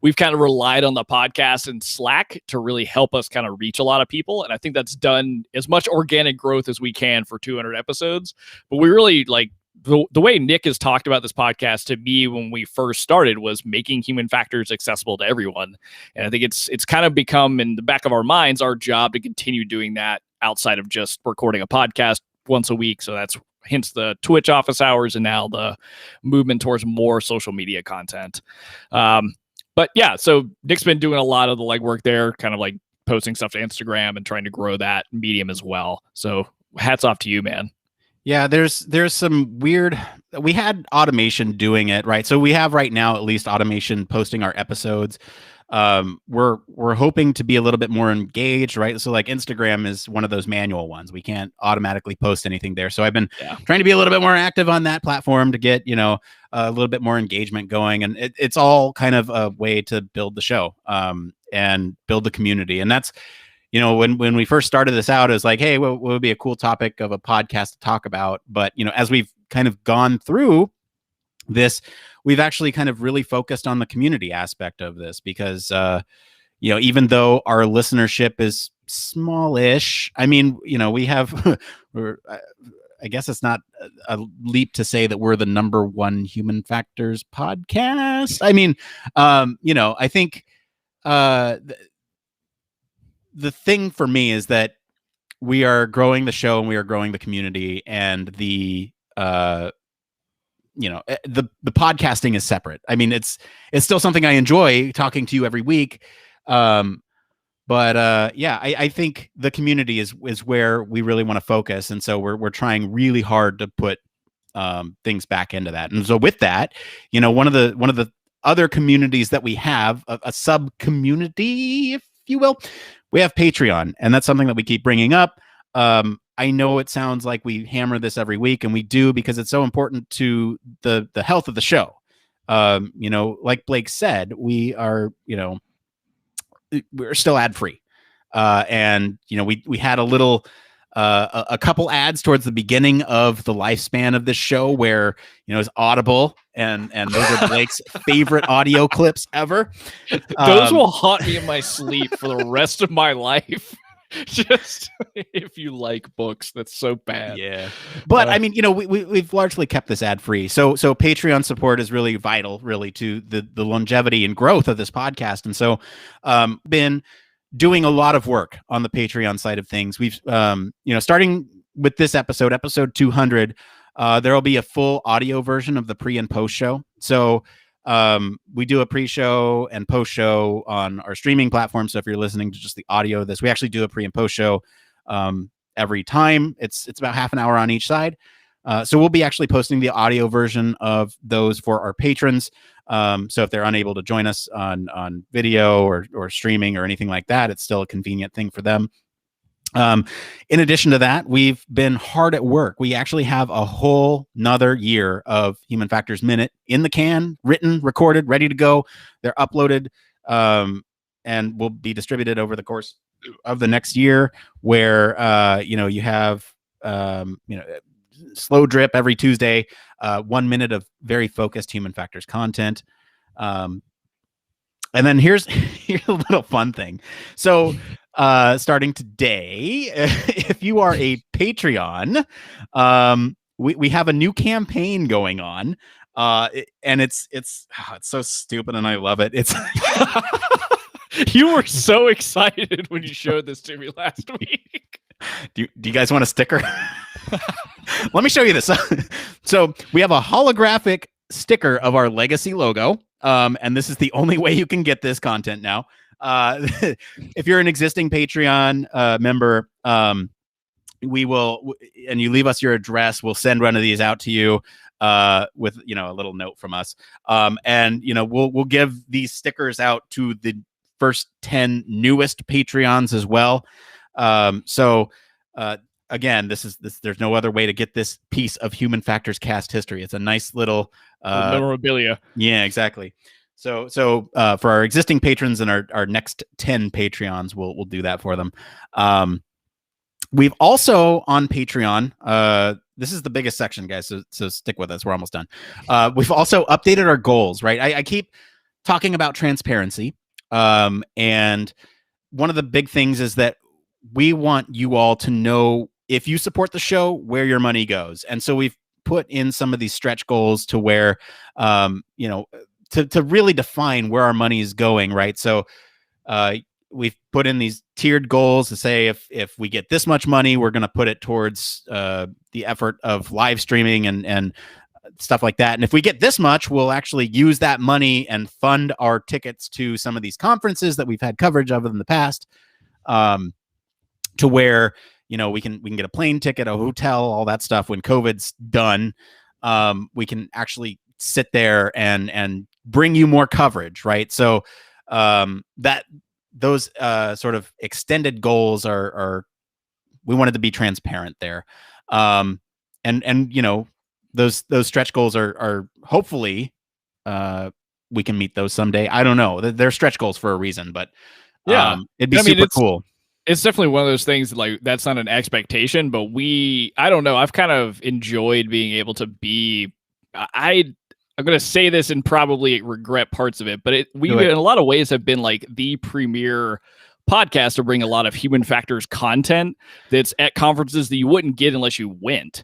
we've kind of relied on the podcast and Slack to really help us kind of reach a lot of people. And I think that's done as much organic growth as we can for 200 episodes. But we really the way Nick has talked about this podcast to me when we first started was making human factors accessible to everyone. And I think it's kind of become in the back of our minds our job to continue doing that outside of just recording a podcast once a week. So that's hence the Twitch office hours and now the movement towards more social media content. But yeah, so Nick's been doing a lot of the legwork there, kind of posting stuff to Instagram and trying to grow that medium as well. So hats off to you, man. Yeah, there's some weird, we had automation doing it, right? So we have right now at least automation posting our episodes. we're hoping to be a little bit more engaged, right? So like Instagram is one of those manual ones. We can't automatically post anything there. So I've been trying to be a little bit more active on that platform to get, a little bit more engagement going. And it's all kind of a way to build the show and build the community. And that's, when we first started this out, it was like, hey, what would be a cool topic of a podcast to talk about? But, as we've kind of gone through this, we've actually kind of really focused on the community aspect of this because, even though our listenership is smallish, I mean, we have, I guess it's not a leap to say that we're the #1 human factors podcast. I mean, I think the thing for me is that we are growing the show and we are growing the community, and the podcasting is separate. I mean, it's still something I enjoy talking to you every week. But I think the community is where we really want to focus. And so we're trying really hard to put things back into that. And so with that, one of the other communities that we have, a sub community, if you will, we have Patreon, and that's something that we keep bringing up. I know it sounds like we hammer this every week, and we do because it's so important to the health of the show. Like Blake said, we are, we're still ad free. And we had a couple ads towards the beginning of the lifespan of this show where, it's audible, and those are Blake's favorite audio clips ever. Those will haunt me in my sleep for the rest of my life. Just if you like books, that's so bad. Yeah. But I mean, we've largely kept this ad free. So Patreon support is really vital, really, to the longevity and growth of this podcast. And so been doing a lot of work on the Patreon side of things. We've starting with this episode 200, there will be a full audio version of the pre and post show. So we do a pre-show and post-show on our streaming platform. So if you're listening to just the audio of this, we actually do a pre and post-show every time. It's about half an hour on each side. So we'll be actually posting the audio version of those for our patrons. So if they're unable to join us on video or streaming or anything like that, it's still a convenient thing for them. In addition to that, we've been hard at work. We actually have a whole nother year of Human Factors Minute in the can, written, recorded, ready to go. They're uploaded and will be distributed over the course of the next year, where you have slow drip every Tuesday, 1 minute of very focused Human Factors content. And then here's a little fun thing. So starting today, if you are a Patreon, we have a new campaign going on, and it's so stupid, and I love it. It's you were so excited when you showed this to me last week. Do you guys want a sticker? Let me show you this. So we have a holographic sticker of our legacy logo. And this is the only way you can get this content now. If you're an existing Patreon member, we will, and you leave us your address, we'll send one of these out to you with a little note from us. And we'll give these stickers out to the first 10 newest Patreons as well. Again, there's no other way to get this piece of Human Factors cast history. It's a nice little memorabilia. Yeah, exactly. So for our existing patrons and our next 10 Patreons, we'll do that for them. We've also on Patreon, this is the biggest section, guys, so stick with us. We're almost done. We've also updated our goals, right? I keep talking about transparency. And one of the big things is that we want you all to know, if you support the show, where your money goes. And so we've put in some of these stretch goals to where, to really define where our money is going, right? So we've put in these tiered goals to say, if we get this much money, we're going to put it towards the effort of live streaming and stuff like that. And if we get this much, we'll actually use that money and fund our tickets to some of these conferences that we've had coverage of in the past, to where we can get a plane ticket, a hotel, all that stuff. When COVID's done, we can actually sit there and bring you more coverage, right? So that those sort of extended goals are we wanted to be transparent there. And those stretch goals are hopefully we can meet those someday. I don't know. They're stretch goals for a reason, but it'd be super cool. It's definitely one of those things like that's not an expectation, but I don't know. I've kind of enjoyed being able to be, I'm going to say this and probably regret parts of it, but we in a lot of ways have been like the premier podcast to bring a lot of human factors content that's at conferences that you wouldn't get unless you went.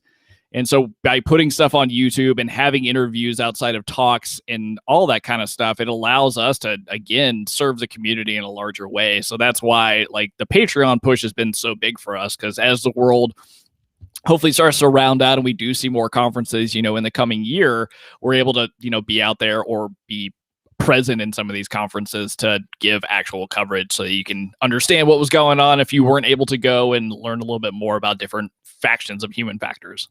And so by putting stuff on YouTube and having interviews outside of talks and all that kind of stuff, it allows us to, again, serve the community in a larger way. So that's why like the Patreon push has been so big for us, because as the world hopefully starts to round out and we do see more conferences, in the coming year, we're able to, be out there or be present in some of these conferences to give actual coverage so that you can understand what was going on if you weren't able to go and learn a little bit more about different factions of human factors.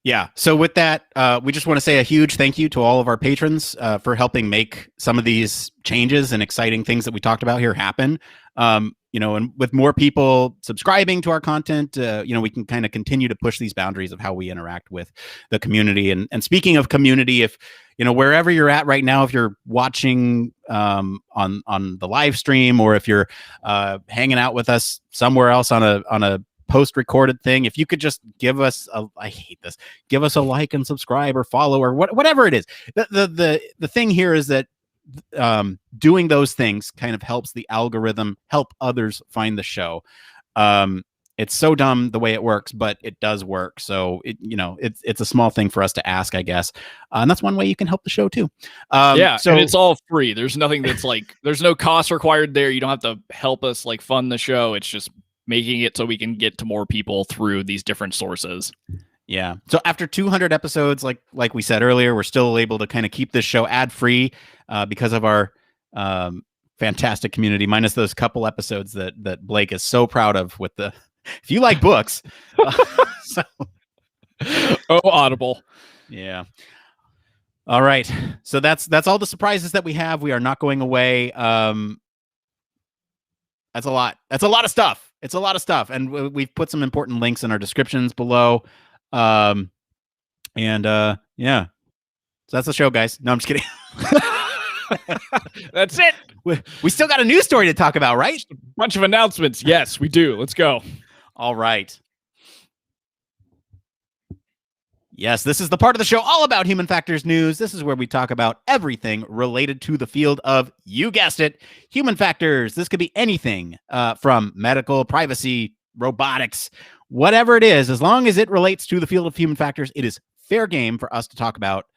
Yeah. So with that, we just want to say a huge thank you to all of our patrons for helping make some of these changes and exciting things that we talked about here happen. And with more people subscribing to our content, we can kind of continue to push these boundaries of how we interact with the community. And speaking of community, if, wherever you're at right now, if you're watching on the live stream, or if you're hanging out with us somewhere else on a post-recorded thing, if you could just give us give us a like and subscribe or follow or whatever it is. The thing here is that doing those things kind of helps the algorithm help others find the show. It's so dumb the way it works, but it does work. So it's a small thing for us to ask, I guess. And that's one way you can help the show too. So and it's all free. There's nothing that's like, there's no cost required there. You don't have to help us like fund the show. It's just making it so we can get to more people through these different sources. Yeah. So after 200 episodes, like we said earlier, we're still able to kind of keep this show ad-free because of our fantastic community, minus those couple episodes that Blake is so proud of with the, if you like books. Audible. Yeah. All right. So that's all the surprises that we have. We are not going away. That's a lot. That's a lot of stuff. It's a lot of stuff. And we've put some important links in our descriptions below. Yeah. So that's the show, guys. No, I'm just kidding. That's it. We still got a news story to talk about, right? A bunch of announcements. Yes, we do. Let's go. All right. Yes, this is the part of the show all about human factors news. This is where we talk about everything related to the field of, you guessed it, human factors. This could be anything from medical, privacy, robotics, whatever it is. As long as it relates to the field of human factors, it is fair game for us to talk about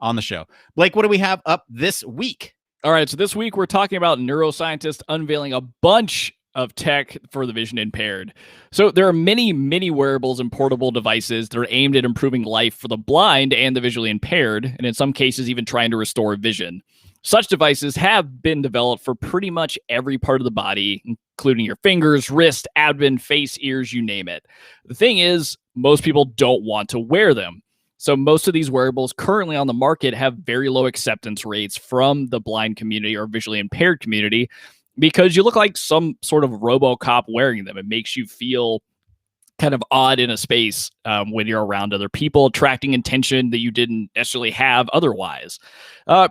on the show. Blake, what do we have up this week? All right, so this week we're talking about neuroscientists unveiling a bunch of tech for the vision impaired. So there are many wearables and portable devices that are aimed at improving life for the blind and the visually impaired, and in some cases even trying to restore vision. Such devices have been developed for pretty much every part of the body, including your fingers, wrist, abdomen, face, ears, you name it. The thing is, most people don't want to wear them. So most of these wearables currently on the market have very low acceptance rates from the blind community or visually impaired community, because you look like some sort of RoboCop wearing them. It makes you feel kind of odd in a space when you're around other people, attracting attention that you didn't necessarily have otherwise.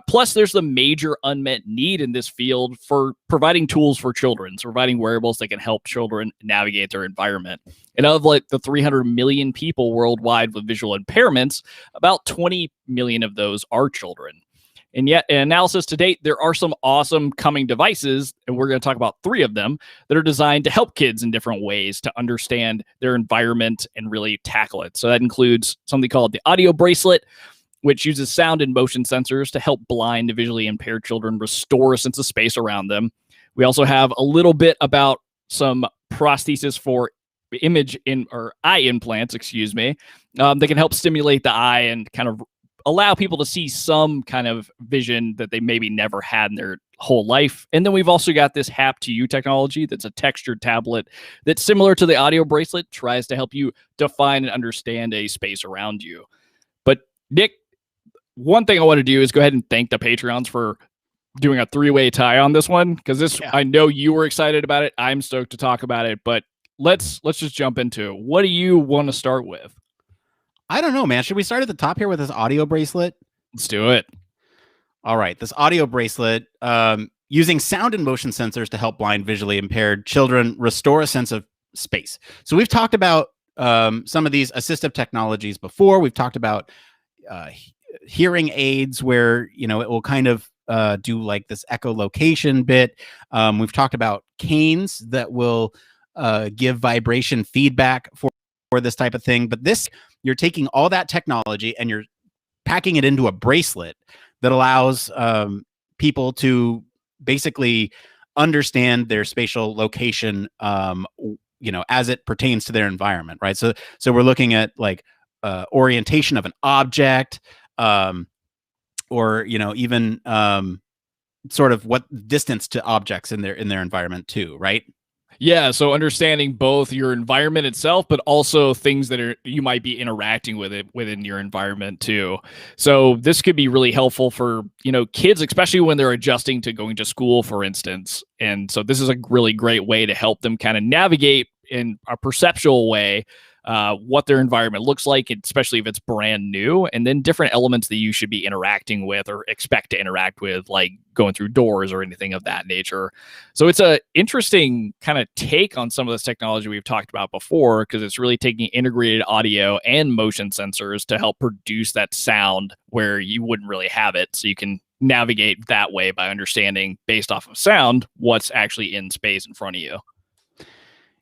Plus, there's the major unmet need in this field for providing tools for children, so providing wearables that can help children navigate their environment. And of like the 300 million people worldwide with visual impairments, about 20 million of those are children. And yet, in analysis to date, there are some awesome coming devices, and we're going to talk about 3 of them that are designed to help kids in different ways to understand their environment and really tackle it. So that includes something called the audio bracelet, which uses sound and motion sensors to help blind and visually impaired children restore a sense of space around them. We also have a little bit about some prosthesis for eye implants, that can help stimulate the eye and kind of allow people to see some kind of vision that they maybe never had in their whole life. And then we've also got this Hap2U technology that's a textured tablet that's similar to the audio bracelet, tries to help you define and understand a space around you. But Nick, one thing I want to do is go ahead and thank the Patreons for doing a three-way tie on this one because this, I know you were excited about it. I'm stoked to talk about it, but let's just jump into it. What do you want to start with? I don't know, man. Should we start at the top here with this audio bracelet? Let's do it. All right. This audio bracelet, using sound and motion sensors to help blind, visually impaired children restore a sense of space. So we've talked about some of these assistive technologies before. We've talked about hearing aids where, you know, it will kind of do like this echolocation bit. We've talked about canes that will give vibration feedback for this type of thing. But this, you're taking all that technology and you're packing it into a bracelet that allows people to basically understand their spatial location, you know, as it pertains to their environment, right? So we're looking at like orientation of an object, or, you know, even sort of what distance to objects in their environment too, right? Yeah, so understanding both your environment itself, but also things that you might be interacting with it within your environment too. So this could be really helpful for, you know, kids, especially when they're adjusting to going to school, for instance. And so this is a really great way to help them kind of navigate in a perceptual way what their environment looks like, especially if it's brand new, and then different elements that you should be interacting with or expect to interact with, like going through doors or anything of that nature. So it's a interesting kind of take on some of this technology we've talked about before, because it's really taking integrated audio and motion sensors to help produce that sound where you wouldn't really have it. So you can navigate that way by understanding, based off of sound, what's actually in space in front of you.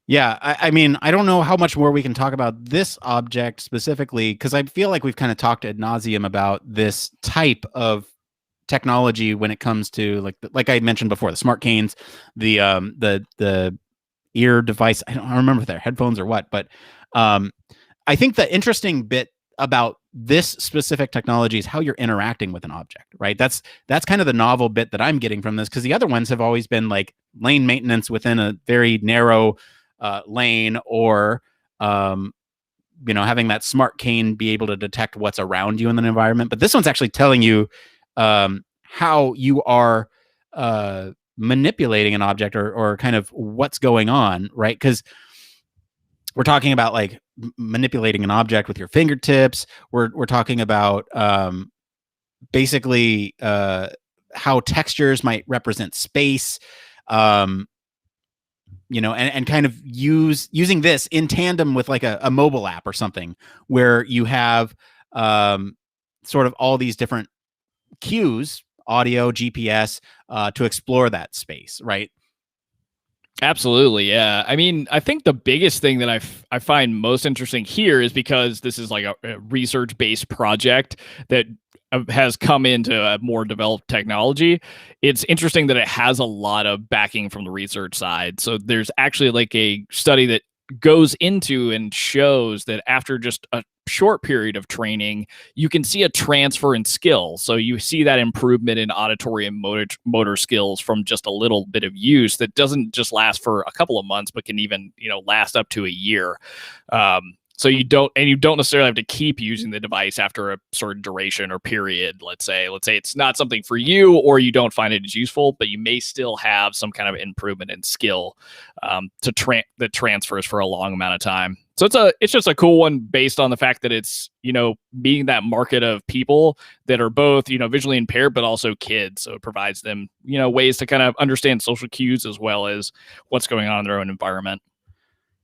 Yeah, I mean, I don't know how much more we can talk about this object specifically, because I feel like we've kind of talked ad nauseum about this type of technology when it comes to like I mentioned before, the smart canes, the ear device. I don't remember if they're headphones or what, but I think the interesting bit about this specific technology is how you're interacting with an object, right? That's kind of the novel bit that I'm getting from this, because the other ones have always been like lane maintenance within a very narrow lane, or you know, having that smart cane be able to detect what's around you in the environment. But this one's actually telling you how you are manipulating an object, or kind of what's going on, right? Because we're talking about like manipulating an object with your fingertips. We're talking about basically how textures might represent space. You know, and kind of using this in tandem with like a mobile app or something, where you have sort of all these different cues, audio, GPS, to explore that space, right? Absolutely, yeah. I mean, I think the biggest thing that I find most interesting here is because this is like a research-based project that has come into a more developed technology. It's interesting that it has a lot of backing from the research side. So there's actually like a study that goes into and shows that after just a short period of training, you can see a transfer in skill. So you see that improvement in auditory and motor skills from just a little bit of use that doesn't just last for a couple of months, but can even, you know, last up to a year. So you don't necessarily have to keep using the device after a certain duration or period. Let's say it's not something for you, or you don't find it as useful, but you may still have some kind of improvement in skill that transfers for a long amount of time. So it's just a cool one based on the fact that it's, you know, meeting that market of people that are both, you know, visually impaired, but also kids. So it provides them, you know, ways to kind of understand social cues as well as what's going on in their own environment.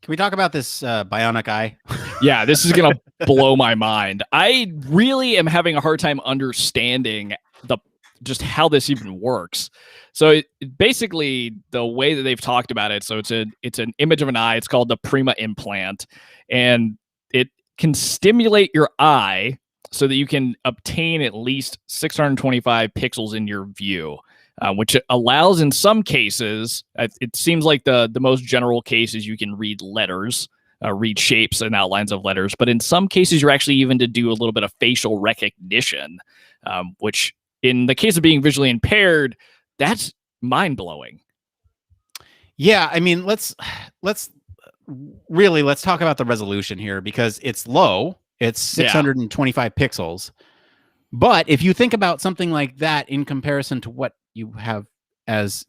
Can we talk about this bionic eye? Yeah, this is going to blow my mind. I really am having a hard time understanding just how this even works. So basically, the way that they've talked about it, so it's an image of an eye. It's called the Prima implant, and it can stimulate your eye so that you can obtain at least 625 pixels in your view. Which allows, in some cases, it seems like the most general case is you can read letters, read shapes and outlines of letters. But in some cases, you're actually even to do a little bit of facial recognition, which in the case of being visually impaired, that's mind-blowing. Yeah, I mean, let's talk about the resolution here, because it's low. It's 625 pixels. But if you think about something like that in comparison to what you have as,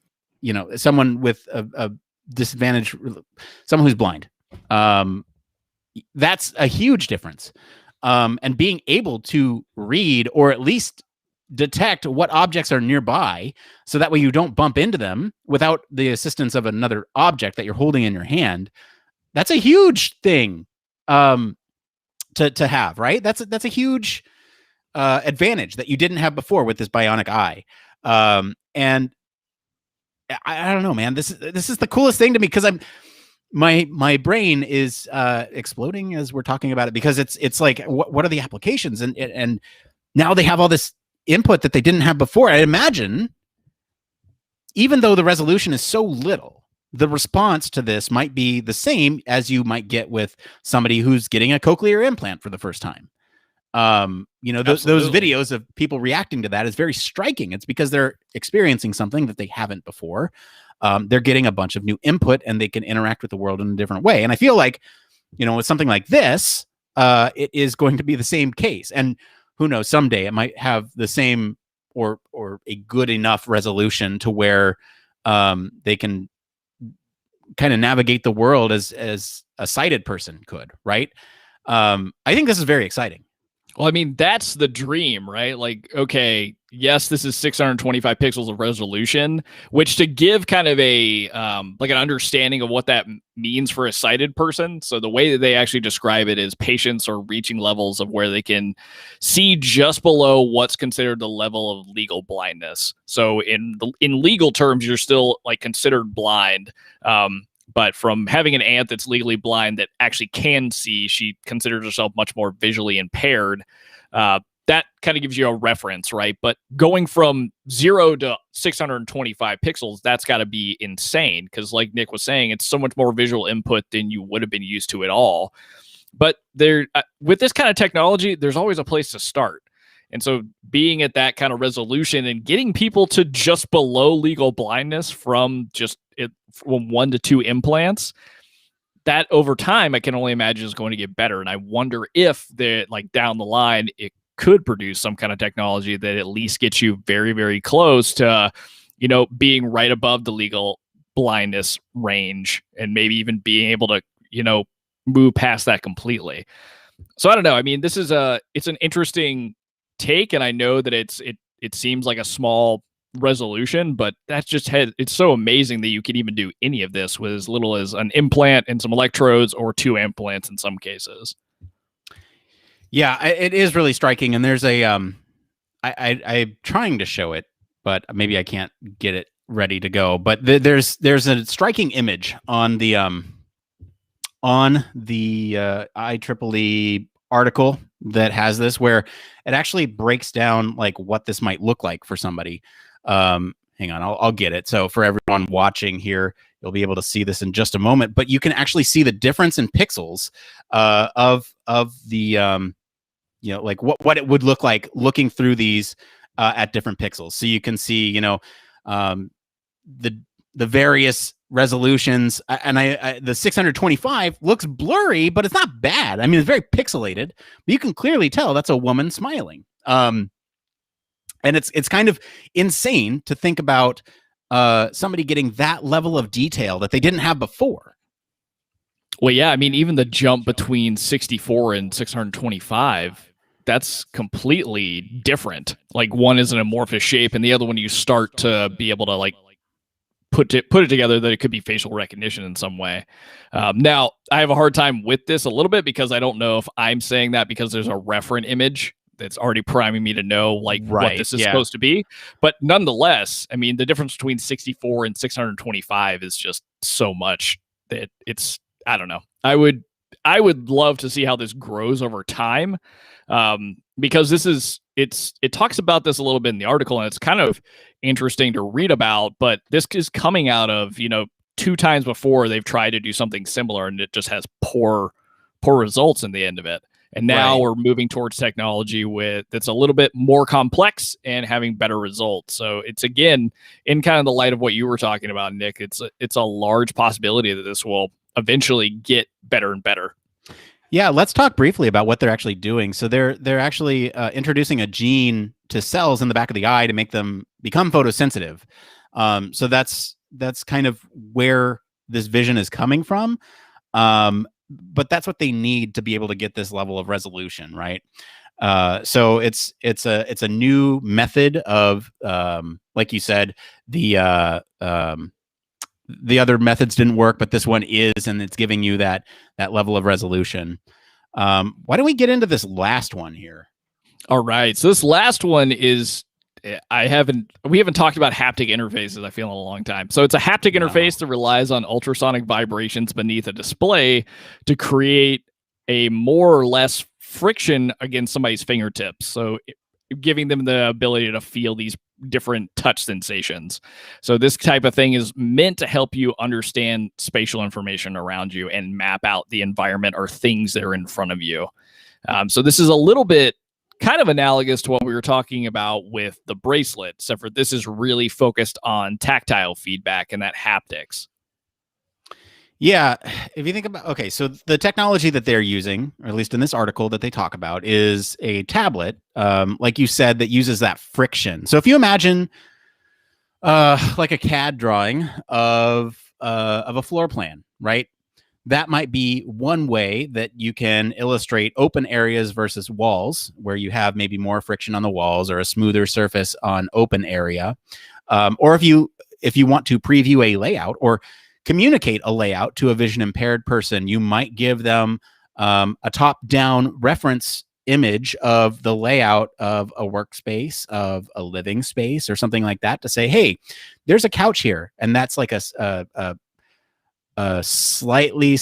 someone with a disadvantage, someone who's blind. That's a huge difference. And being able to read or at least detect what objects are nearby, so that way you don't bump into them without the assistance of another object that you're holding in your hand. That's a huge thing to have, right? That's a huge advantage that you didn't have before with this bionic eye. And I don't know, man. This is the coolest thing to me, because my brain is exploding as we're talking about it, because it's like, what are the applications? And now they have all this input that they didn't have before. I imagine, even though the resolution is so little, the response to this might be the same as you might get with somebody who's getting a cochlear implant for the first time. Those videos of people reacting to that is very striking. It's because they're experiencing something that they haven't before. They're getting a bunch of new input, and they can interact with the world in a different way. And I feel like, with something like this, it is going to be the same case. And who knows, someday it might have the same or a good enough resolution to where they can kind of navigate the world as a sighted person could, right? I think this is very exciting. Well, I mean, that's the dream, right? Like, okay, yes, this is 625 pixels of resolution, which, to give kind of a like an understanding of what that means for a sighted person. So the way that they actually describe it is patients are reaching levels of where they can see just below what's considered the level of legal blindness. So in legal terms, you're still like considered blind. But from having an aunt that's legally blind that actually can see, she considers herself much more visually impaired. That kind of gives you a reference, right? But going from 0 to 625 pixels, that's got to be insane, because like Nick was saying, it's so much more visual input than you would have been used to at all. But with this kind of technology, there's always a place to start. And so being at that kind of resolution and getting people to just below legal blindness from 1 to 2 implants, that over time, I can only imagine is going to get better. And I wonder if down the line, it could produce some kind of technology that at least gets you very, very close to, being right above the legal blindness range, and maybe even being able to, move past that completely. So I don't know. I mean, it's an interesting take, and I know that it seems like a small resolution, but it's so amazing that you can even do any of this with as little as an implant and some electrodes, or 2 implants in some cases. Yeah, it is really striking. And there's I'm trying to show it, but maybe I can't get it ready to go. But there's a striking image on the IEEE article that has this, where it actually breaks down like what this might look like for somebody. Hang on, I'll get it. So for everyone watching here, you'll be able to see this in just a moment, but you can actually see the difference in pixels of the like what it would look like looking through these at different pixels. So you can see, the various resolutions, and the 625 looks blurry, but it's not bad. I mean, it's very pixelated, but you can clearly tell that's a woman smiling. And it's kind of insane to think about somebody getting that level of detail that they didn't have before. Well, yeah, I mean, even the jump between 64 and 625, that's completely different. Like, one is an amorphous shape, and the other one you start to be able to like put it together that it could be facial recognition in some way. Now, I have a hard time with this a little bit, because I don't know if I'm saying that because there's a referent image that's already priming me to know what this is supposed to be. But nonetheless, I mean, the difference between 64 and 625 is just so much that it's, I don't know. I would love to see how this grows over time, because it talks about this a little bit in the article, and it's kind of interesting to read about. But this is coming out of 2 times before they've tried to do something similar, and it just has poor results in the end of it. And now we're moving towards technology that's a little bit more complex and having better results. So it's, again, in kind of the light of what you were talking about, Nick, it's a large possibility that this will eventually get better and better. Yeah, let's talk briefly about what they're actually doing. So they're actually introducing a gene to cells in the back of the eye to make them become photosensitive. So that's kind of where this vision is coming from. But that's what they need to be able to get this level of resolution, right? So it's a new method of, like you said, the other methods didn't work, but this one is, and it's giving you that level of resolution. Why don't we get into this last one here? All right. So this last one is, we haven't talked about haptic interfaces, I feel, in a long time. So it's a haptic interface that relies on ultrasonic vibrations beneath a display to create a more or less friction against somebody's fingertips. So giving them the ability to feel these different touch sensations. So this type of thing is meant to help you understand spatial information around you and map out the environment or things that are in front of you. So this is a little bit kind of analogous to what we were talking about with the bracelet, except for this is really focused on tactile feedback and that haptics. Yeah, if you think about, okay, so the technology that they're using, or at least in this article that they talk about, is a tablet, like you said, that uses that friction. So if you imagine like a CAD drawing of a floor plan, right? That might be one way that you can illustrate open areas versus walls, where you have maybe more friction on the walls or a smoother surface on open area. Or if you want to preview a layout or communicate a layout to a vision impaired person, you might give them a top-down reference image of the layout of a workspace, of a living space, or something like that, to say, hey, there's a couch here, and that's like a slightly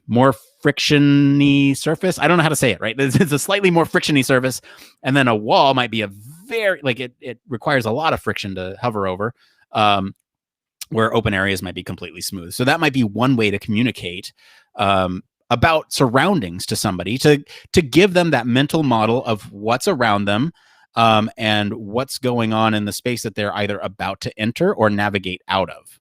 more frictiony surface. I don't know how to say it, right? It's a slightly more frictiony surface, and then a wall might be a very, like, it requires a lot of friction to hover over, where open areas might be completely smooth. So that might be one way to communicate about surroundings to somebody, to give them that mental model of what's around them, and what's going on in the space that they're either about to enter or navigate out of.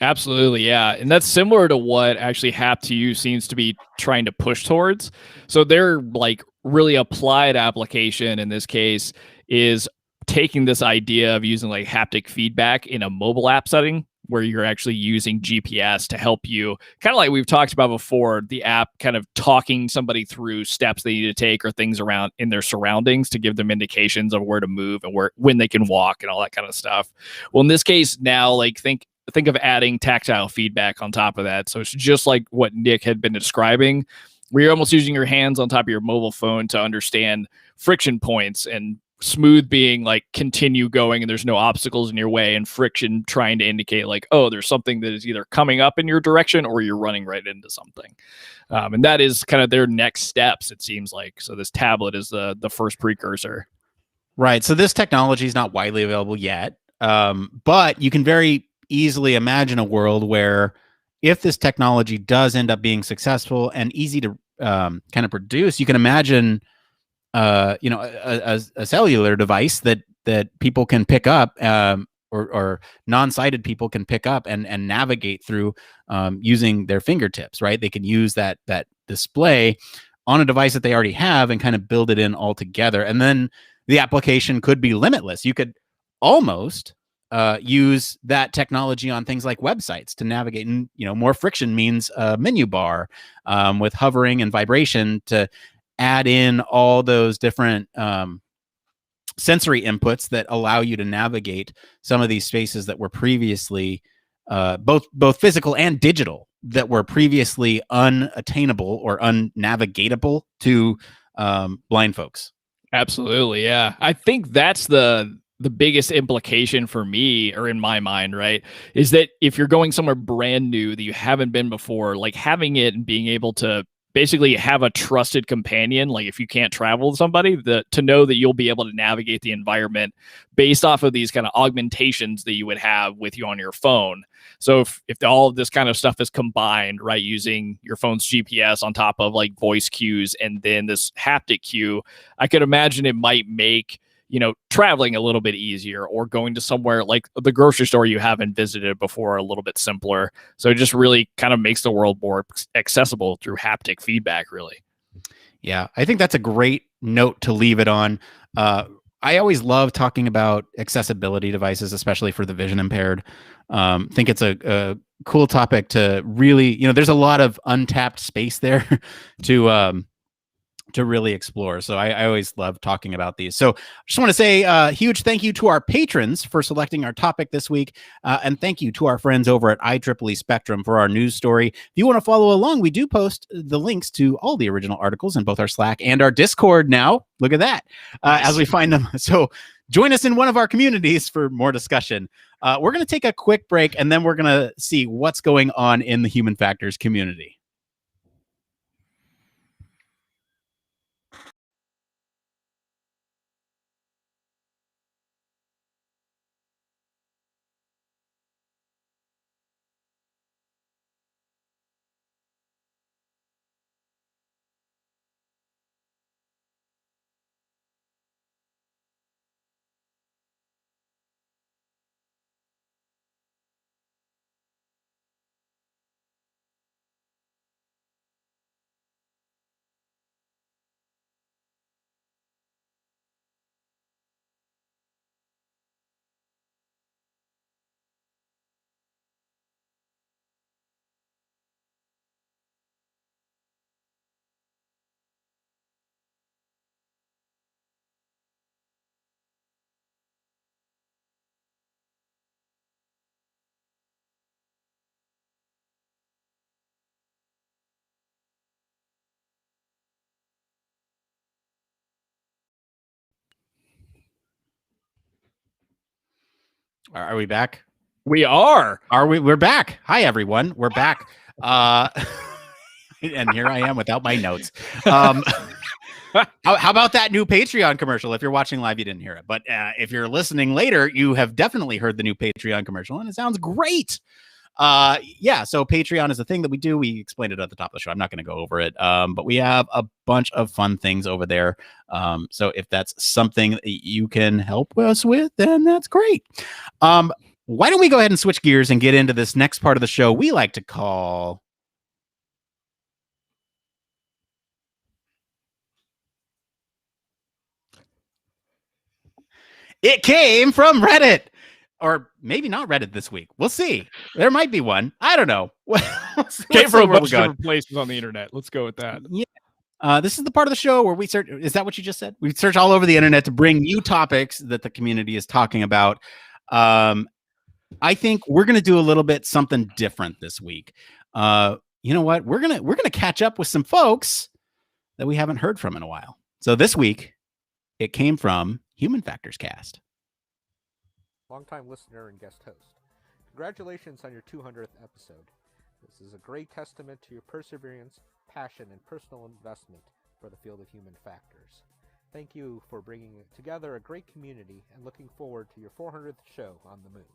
Absolutely, yeah. And that's similar to what actually Hap2U seems to be trying to push towards. So their like really applied application in this case is taking this idea of using like haptic feedback in a mobile app setting, where you're actually using GPS to help you, kind of like we've talked about before, the app kind of talking somebody through steps they need to take or things around in their surroundings to give them indications of where to move and when they can walk and all that kind of stuff. Well, in this case now, like think of adding tactile feedback on top of that. So it's just like what Nick had been describing, where you're almost using your hands on top of your mobile phone to understand friction points, and smooth being like continue going and there's no obstacles in your way, and friction trying to indicate like, oh, there's something that is either coming up in your direction or you're running right into something. And that is kind of their next steps, it seems like. So this tablet is the first precursor. Right. So this technology is not widely available yet, but you can very easily imagine a world where, if this technology does end up being successful and easy to kind of produce, you can imagine a cellular device that people can pick up, or non-sighted people can pick up and navigate through, using their fingertips, right? They can use that display on a device that they already have and kind of build it in all together. And then the application could be limitless. You could almost use that technology on things like websites to navigate. And, more friction means a menu bar, with hovering and vibration to add in all those different sensory inputs that allow you to navigate some of these spaces that were previously both physical and digital, that were previously unattainable or unnavigatable to blind folks. Absolutely, yeah. I think that's the biggest implication for me, or in my mind, right, is that if you're going somewhere brand new that you haven't been before, like having it and being able to basically have a trusted companion, like if you can't travel with somebody, to know that you'll be able to navigate the environment based off of these kind of augmentations that you would have with you on your phone. So if all of this kind of stuff is combined, right, using your phone's GPS on top of like voice cues and then this haptic cue, I could imagine it might make traveling a little bit easier, or going to somewhere like the grocery store you haven't visited before a little bit simpler. So it just really kind of makes the world more accessible through haptic feedback, really. Yeah, I think that's a great note to leave it on. I always love talking about accessibility devices, especially for the vision impaired. Think it's a cool topic to really, there's a lot of untapped space there to really explore. So I always love talking about these. So I just want to say a huge thank you to our patrons for selecting our topic this week. And thank you to our friends over at IEEE Spectrum for our news story. If you want to follow along, we do post the links to all the original articles in both our Slack and our Discord now. Look at that, nice. As we find them. So join us in one of our communities for more discussion. We're going to take a quick break, and then we're going to see what's going on in the human factors community. Are we back? We are. We're back. Hi, everyone. We're back. And here I am without my notes. How about that new Patreon commercial? If you're watching live, you didn't hear it. But if you're listening later, you have definitely heard the new Patreon commercial, and it sounds great. Yeah, so Patreon is a thing that we do. We explained it at the top of the show. I'm not going to go over it. But we have a bunch of fun things over there. So if that's something that you can help us with, then that's great. Why don't we go ahead and switch gears and get into this next part of the show we like to call It Came from Reddit. Or maybe not Reddit this week. We'll see. There might be one. I don't know. Came from a bunch of different places on the internet. Let's go with that. Yeah. This is the part of the show where we search. Is that what you just said? We search all over the internet to bring you topics that the community is talking about. I think we're going to do a little bit something different this week. You know what? We're gonna catch up with some folks that we haven't heard from in a while. So this week, it came from Human Factors Cast. Longtime listener and guest host. Congratulations on your 200th episode. This is a great testament to your perseverance, passion, and personal investment for the field of human factors. Thank you for bringing together a great community and looking forward to your 400th show on the moon.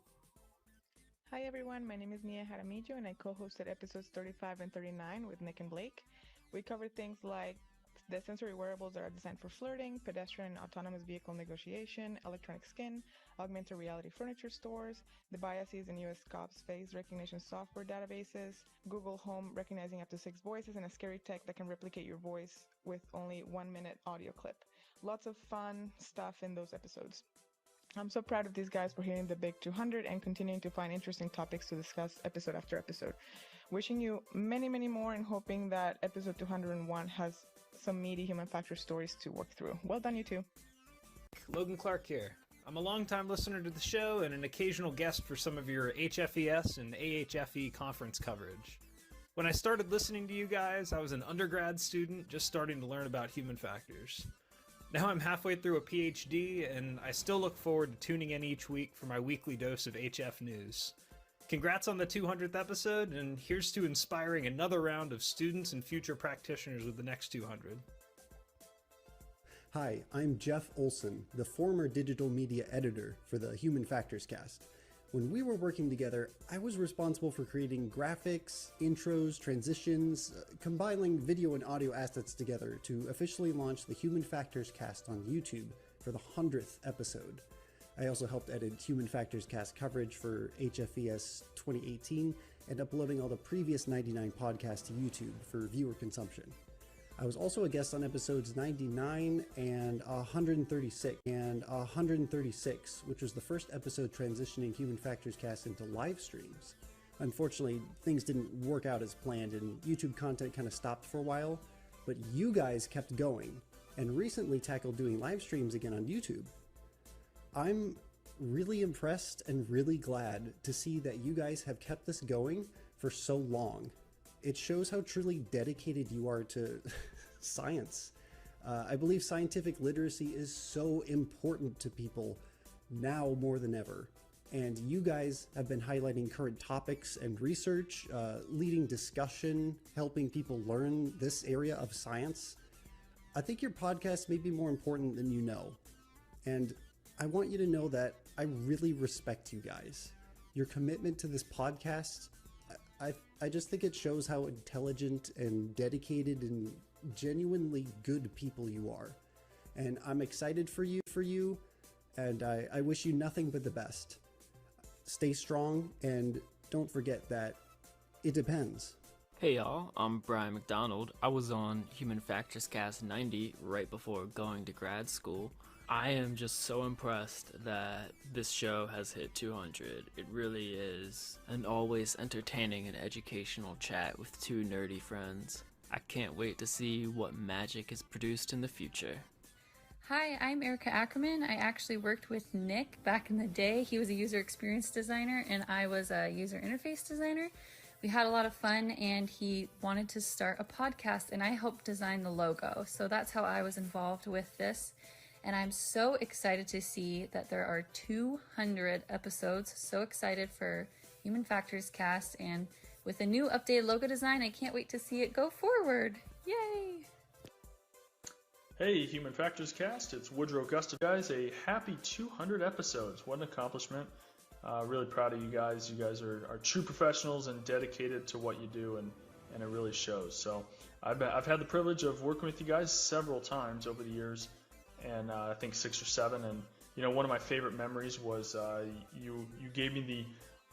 Hi everyone, my name is Nia Jaramillo and I co-hosted episodes 35 and 39 with Nick and Blake. We covered things like the sensory wearables that are designed for flirting, pedestrian and autonomous vehicle negotiation, electronic skin, augmented reality furniture stores, the biases in US cops' face recognition software databases, Google Home recognizing up to 6 voices, and a scary tech that can replicate your voice with only 1-minute audio clip. Lots of fun stuff in those episodes. I'm so proud of these guys for hitting the big 200 and continuing to find interesting topics to discuss episode after episode. Wishing you many, many more and hoping that episode 201 has some meaty human factor stories to work through. Well done, you two. Logan Clark here. I'm a longtime listener to the show and an occasional guest for some of your HFES and AHFE conference coverage. When I started listening to you guys, I was an undergrad student just starting to learn about human factors. Now I'm halfway through a PhD, and I still look forward to tuning in each week for my weekly dose of HF news. Congrats on the 200th episode, and here's to inspiring another round of students and future practitioners with the next 200. Hi, I'm Jeff Olson, the former digital media editor for the Human Factors Cast. When we were working together, I was responsible for creating graphics, intros, transitions, compiling video and audio assets together to officially launch the Human Factors Cast on YouTube for the 100th episode. I also helped edit Human Factors Cast coverage for HFES 2018 and uploading all the previous 99 podcasts to YouTube for viewer consumption. I was also a guest on episodes 99 and 136, which was the first episode transitioning Human Factors Cast into live streams. Unfortunately, things didn't work out as planned and YouTube content kind of stopped for a while, but you guys kept going and recently tackled doing live streams again on YouTube. I'm really impressed and really glad to see that you guys have kept this going for so long. It shows how truly dedicated you are to science. I believe scientific literacy is so important to people now more than ever. And you guys have been highlighting current topics and research, leading discussion, helping people learn this area of science. I think your podcast may be more important than you know. And I want you to know that I really respect you guys. Your commitment to this podcast, I just think it shows how intelligent and dedicated and genuinely good people you are. And I'm excited for you, and I wish you nothing but the best. Stay strong, and don't forget that it depends. Hey y'all, I'm Brian McDonald. I was on Human Factors Cast 90 right before going to grad school. I am just so impressed that this show has hit 200. It really is an always entertaining and educational chat with two nerdy friends. I can't wait to see what magic is produced in the future. Hi, I'm Erica Ackerman. I actually worked with Nick back in the day. He was a user experience designer and I was a user interface designer. We had a lot of fun and he wanted to start a podcast and I helped design the logo. So that's how I was involved with this. And I'm so excited to see that there are 200 episodes. So excited for Human Factors Cast, and with a new updated logo design, I can't wait to see it go forward. Yay! Hey, Human Factors Cast, it's Woodrow Gusta. Guys, a happy 200 episodes. What an accomplishment. Really proud of you guys. You guys are true professionals and dedicated to what you do, and it really shows. So I've had the privilege of working with you guys several times over the years, and I think 6 or 7. And you know, one of my favorite memories was you gave me the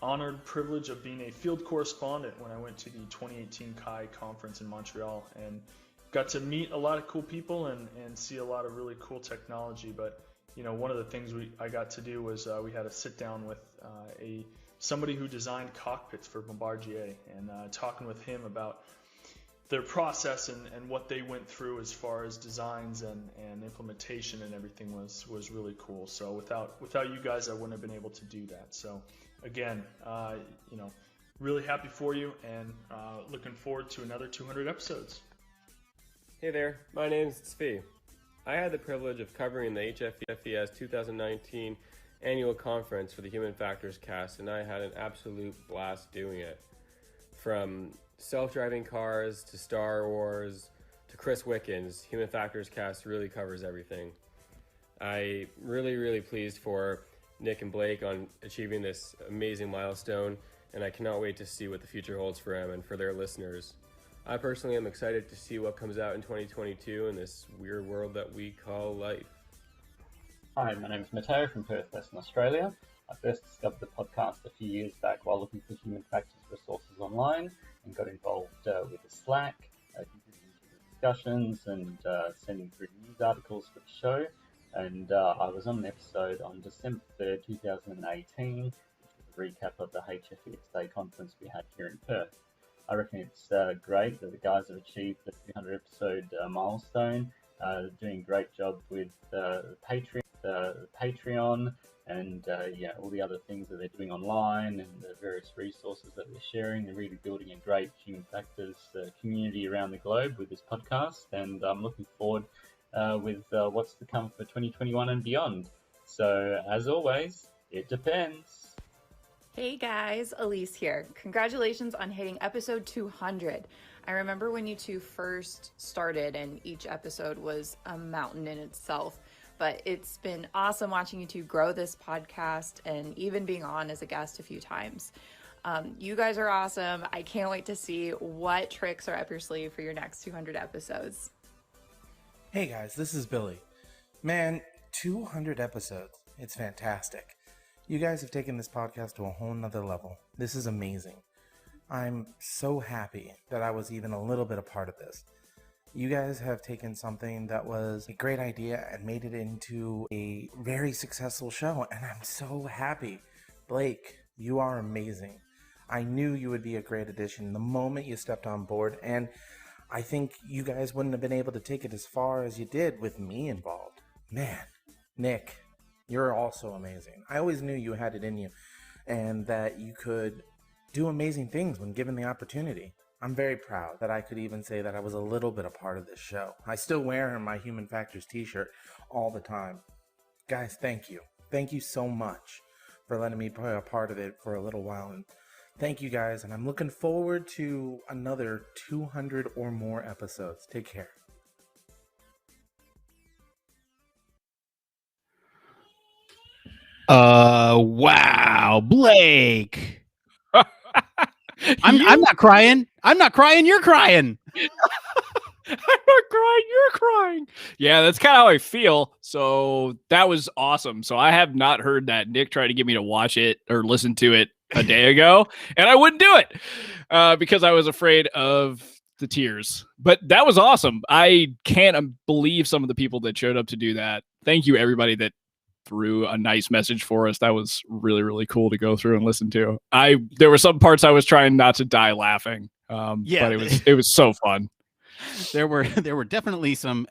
honored privilege of being a field correspondent when I went to the 2018 CHI conference in Montreal, and got to meet a lot of cool people and see a lot of really cool technology. But you know, one of the things I got to do was we had a sit down with somebody who designed cockpits for Bombardier, and talking with him about their process and what they went through as far as designs and implementation and everything was really cool. So without you guys, I wouldn't have been able to do that. So again, you know, really happy for you, and looking forward to another 200 episodes. Hey there, my name's Tzvi. I had the privilege of covering the HFES 2019 annual conference for the Human Factors Cast, and I had an absolute blast doing it. From self-driving cars to Star Wars to Chris Wickens, Human Factors Cast really covers everything. I really pleased for Nick and Blake on achieving this amazing milestone, and I cannot wait to see what the future holds for them and for their listeners. I personally am excited to see what comes out in 2022 in this weird world that we call life. Hi, my name is Matteo from Perth, Western Australia. I first discovered the podcast a few years back while looking for human factors resources online, and got involved with the Slack, contributing to the discussions and sending through news articles for the show. And I was on an episode on December 3rd, 2018, which was a recap of the HFES Day conference we had here in Perth. I reckon it's great that the guys have achieved the 300 episode milestone, doing a great job with the Patreon and all the other things that they're doing online and the various resources that they're sharing. They're really building a great human factors community around the globe with this podcast, and I'm looking forward with what's to come for 2021 and beyond. So as always, it depends. Hey guys, Elise here. Congratulations on hitting episode 200. I remember when you two first started and each episode was a mountain in itself, but it's been awesome watching you two grow this podcast and even being on as a guest a few times. You guys are awesome. I can't wait to see what tricks are up your sleeve for your next 200 episodes. Hey guys, this is Billy. Man, 200 episodes. It's fantastic. You guys have taken this podcast to a whole nother level. This is amazing. I'm so happy that I was even a little bit a part of this. You guys have taken something that was a great idea and made it into a very successful show, and I'm so happy. Blake, you are amazing. I knew you would be a great addition the moment you stepped on board, and I think you guys wouldn't have been able to take it as far as you did with me involved. Man, Nick, you're also amazing. I always knew you had it in you and that you could do amazing things when given the opportunity. I'm very proud that I could even say that I was a little bit a part of this show. I still wear my Human Factors t-shirt all the time. Guys, thank you. Thank you so much for letting me be a part of it for a little while. And thank you guys, and I'm looking forward to another 200 or more episodes. Take care. Wow, Blake. I'm not crying. I'm not crying. You're crying. I'm not crying. You're crying. Yeah, that's kind of how I feel. So that was awesome. So I have not heard that. Nick tried to get me to watch it or listen to it a day ago, and I wouldn't do it because I was afraid of the tears. But that was awesome. I can't believe some of the people that showed up to do that. Thank you, everybody that threw a nice message for us. That was really, really cool to go through and listen to. There were some parts I was trying not to die laughing. But it was so fun. There were definitely some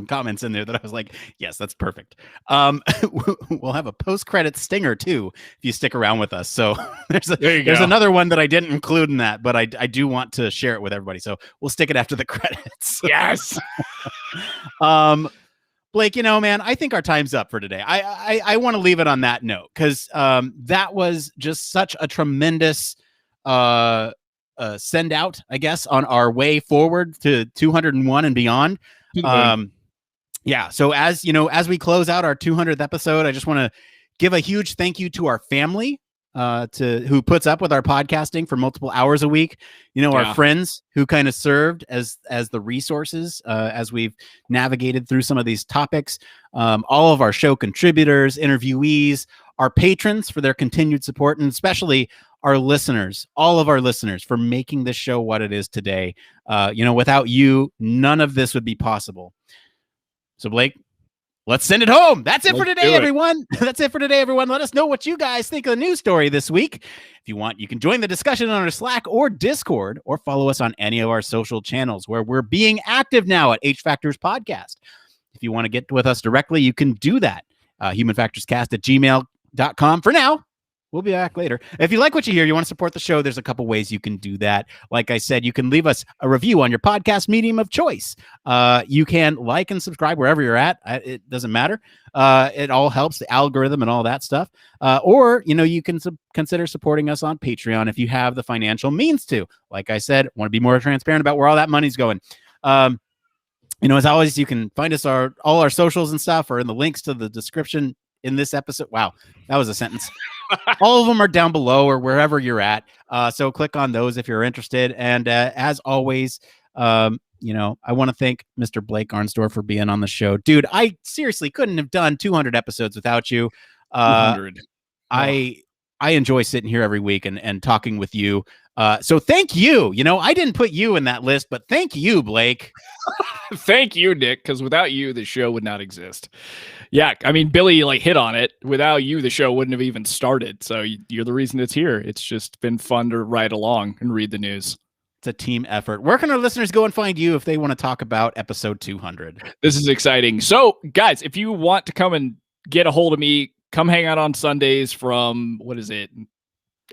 comments in there that I was like, yes, that's perfect. We'll have a post-credit stinger too if you stick around with us. So there's another one that I didn't include in that, but I do want to share it with everybody. So we'll stick it after the credits. Yes. Blake, man, I think our time's up for today. I want to leave it on that note because that was just such a tremendous send out, I guess, on our way forward to 201 and beyond. Yeah. So as we close out our 200th episode, I just want to give a huge thank you to our family who puts up with our podcasting for multiple hours a week. Our friends who kind of served as the resources as we've navigated through some of these topics. All of our show contributors, interviewees, our patrons for their continued support, and especially our listeners, all of our listeners, for making this show what it is today. Without you, none of this would be possible. So, Blake, let's send it home. That's it for today, everyone. That's it for today, everyone. Let us know what you guys think of the news story this week. If you want, you can join the discussion on our Slack or Discord, or follow us on any of our social channels where we're being active now at H Factors Podcast. If you want to get with us directly, you can do that. humanfactorscast@gmail.com. For now, we'll be back later. If you like what you hear, you want to support the show, there's a couple ways you can do that. Like I said, you can leave us a review on your podcast medium of choice. You can like and subscribe wherever you're at. It doesn't matter. It all helps the algorithm and all that stuff. Or you can consider supporting us on Patreon if you have the financial means to. Like I said, want to be more transparent about where all that money's going. As always, you can find us all our socials and stuff are in the links to the description in this episode. Wow, that was a sentence. All of them are down below or wherever you're at. So click on those if you're interested. And as always, I want to thank Mr. Blake Arnsdorff for being on the show. Dude, I seriously couldn't have done 200 episodes without you. 200. I enjoy sitting here every week and talking with you. So thank you. I didn't put you in that list, but thank you, Blake. Thank you, Nick, because without you, the show would not exist. Yeah, I mean, Billy hit on it. Without you, the show wouldn't have even started. So you're the reason it's here. It's just been fun to ride along and read the news. It's a team effort. Where can our listeners go and find you if they want to talk about episode 200? This is exciting. So, guys, if you want to come and get a hold of me, come hang out on Sundays from,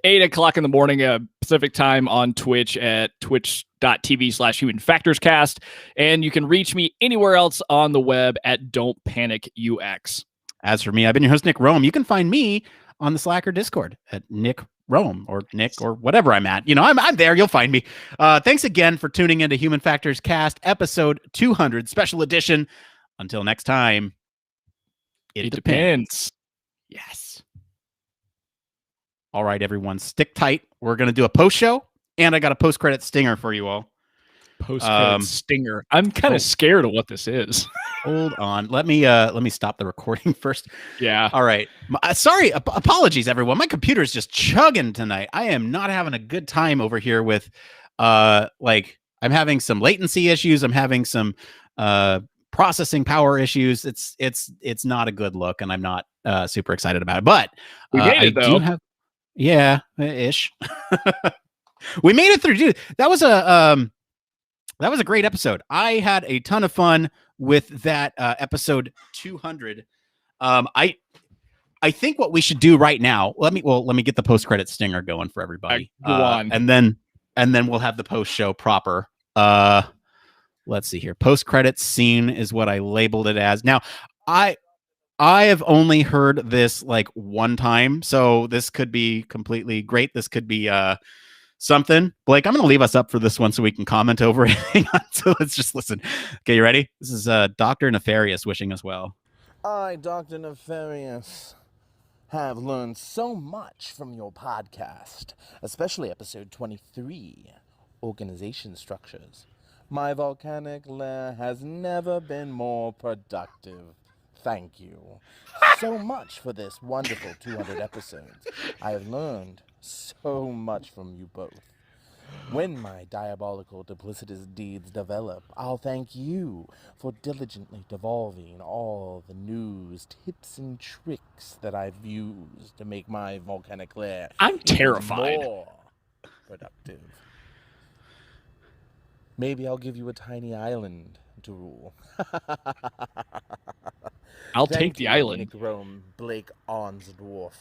8 o'clock in the morning Pacific time on Twitch at twitch.tv/humanfactorscast. And you can reach me anywhere else on the web at Don't Panic UX. As for me, I've been your host, Nick Roome. You can find me on the Slack or Discord at Nick Roome or Nick or whatever I'm at. I'm there. You'll find me. Thanks again for tuning into Human Factors Cast, episode 200, special edition. Until next time, it depends. Yes. All right, everyone, stick tight. We're going to do a post show, and I got a post-credit stinger for you all. Post-credit stinger. I'm kind of scared of what this is. Hold on. Let me stop the recording first. Yeah. All right. Sorry. Apologies, everyone. My computer is just chugging tonight. I am not having a good time over here with, I'm having some latency issues. I'm having some processing power issues. It's not a good look, and I'm not super excited about it. But we made it, though. Ish. We made it through. Dude, that was a great episode. I had a ton of fun with that episode 200. I think what we should do right now. Let me get the post-credit stinger going for everybody. Go on, and then we'll have the post show proper. Let's see here. Post-credit scene is what I labeled it as. Now, I have only heard this like one time, so this could be completely great. This could be something. Blake, I'm going to leave us up for this one so we can comment over it. Hang on. So let's just listen. Okay, you ready? This is Dr. Nefarious wishing us well. I, Dr. Nefarious, have learned so much from your podcast, especially episode 23, Organization Structures. My volcanic lair has never been more productive. Thank you so much for this wonderful 200 episodes. I have learned so much from you both. When my diabolical, duplicitous deeds develop, I'll thank you for diligently devolving all the news, tips, and tricks that I've used to make my volcanic lair I'm terrified. more productive. Maybe I'll give you a tiny island to rule. I'll take the island. Nick, Roome, Blake, Arnsdorff.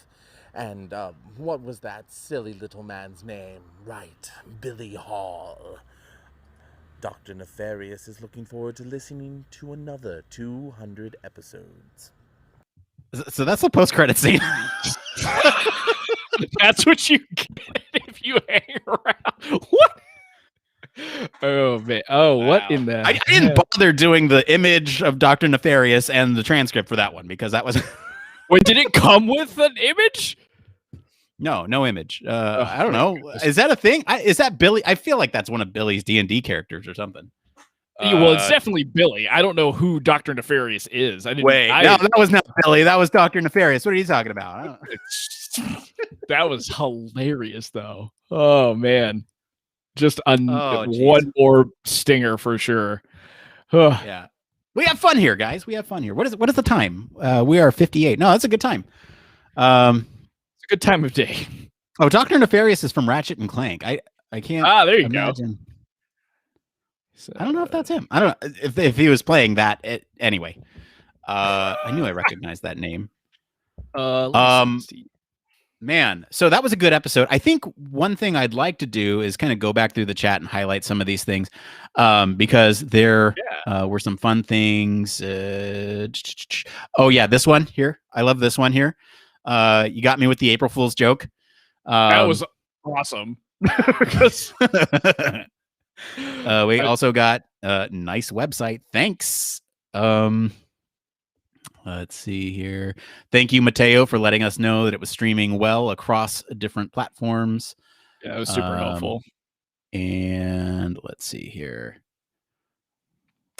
And what was that silly little man's name? Right, Billy Hall. Dr. Nefarious is looking forward to listening to another 200 episodes. So that's the post-credit scene. That's what you get if you hang around. What? Oh man! Oh, wow. What in the? I didn't bother doing the image of Dr. Nefarious and the transcript for that one because that was. Wait, did it come with an image? No image. I don't know. Is that a thing? Is that Billy? I feel like that's one of Billy's D&D characters or something. Well, it's definitely Billy. I don't know who Dr. Nefarious is. No, that was not Billy. That was Dr. Nefarious. What are you talking about? That was hilarious, though. Oh man, just one more stinger for sure. Yeah, we have fun here, guys. We have fun here. What is the time? We are 58. No, that's a good time. It's a good time of day. Oh, Dr. Nefarious is from Ratchet and Clank. I can't. There you imagine. Go. So, I don't know if that's him. I don't know if he was playing that. Anyway, I knew I recognized that name. Man, so that was a good episode. I think one thing I'd like to do is kind of go back through the chat and highlight some of these things because there were some fun things. Oh yeah, this one here. I love this one here. You got me with the April Fool's joke. That was awesome. We also got a nice website. Thanks. Let's see here. Thank you, Mateo, for letting us know that it was streaming well across different platforms. Yeah, it was super helpful. And let's see here.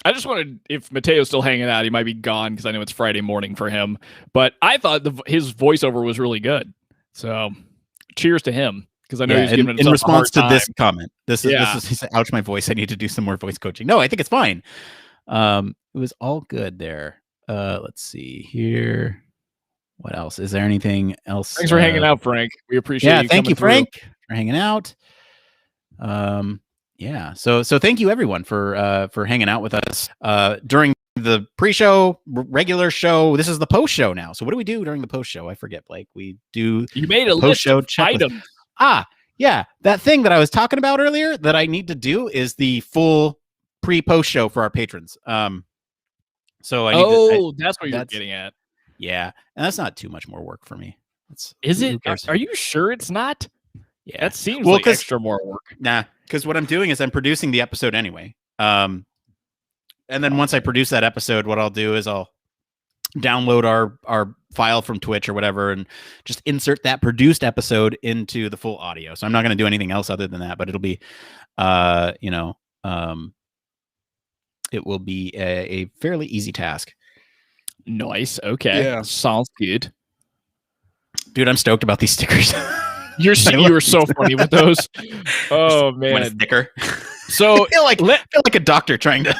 I just wanted, if Mateo's still hanging out, he might be gone because I know it's Friday morning for him. But I thought his voiceover was really good. So cheers to him. Because I know he's giving in response to this comment. This is he said, ouch, my voice. I need to do some more voice coaching. No, I think it's fine. It was all good there. Let's see here. What else? Is there anything else? Thanks for hanging out, Frank. We appreciate you. Thank you, Frank, for hanging out. So thank you everyone for hanging out with us during the pre-show, regular show. This is the post show now. So what do we do during the post show? I forget, Blake. We do you made a list of items. Yeah, that thing that I was talking about earlier that I need to do is the full pre-post show for our patrons. So I need that's what you're getting at. Yeah, and that's not too much more work for me. Is it? Are you sure it's not? Yeah, that seems like extra more work. Nah, because what I'm doing is I'm producing the episode anyway. And then once I produce that episode, what I'll do is I'll download our file from Twitch or whatever and just insert that produced episode into the full audio. So I'm not going to do anything else other than that, but it'll be it will be a fairly easy task. Nice. Okay. Yeah. Sounds good. Dude, I'm stoked about these stickers. You were so funny with those. Oh man. One sticker. So I feel like a doctor trying to.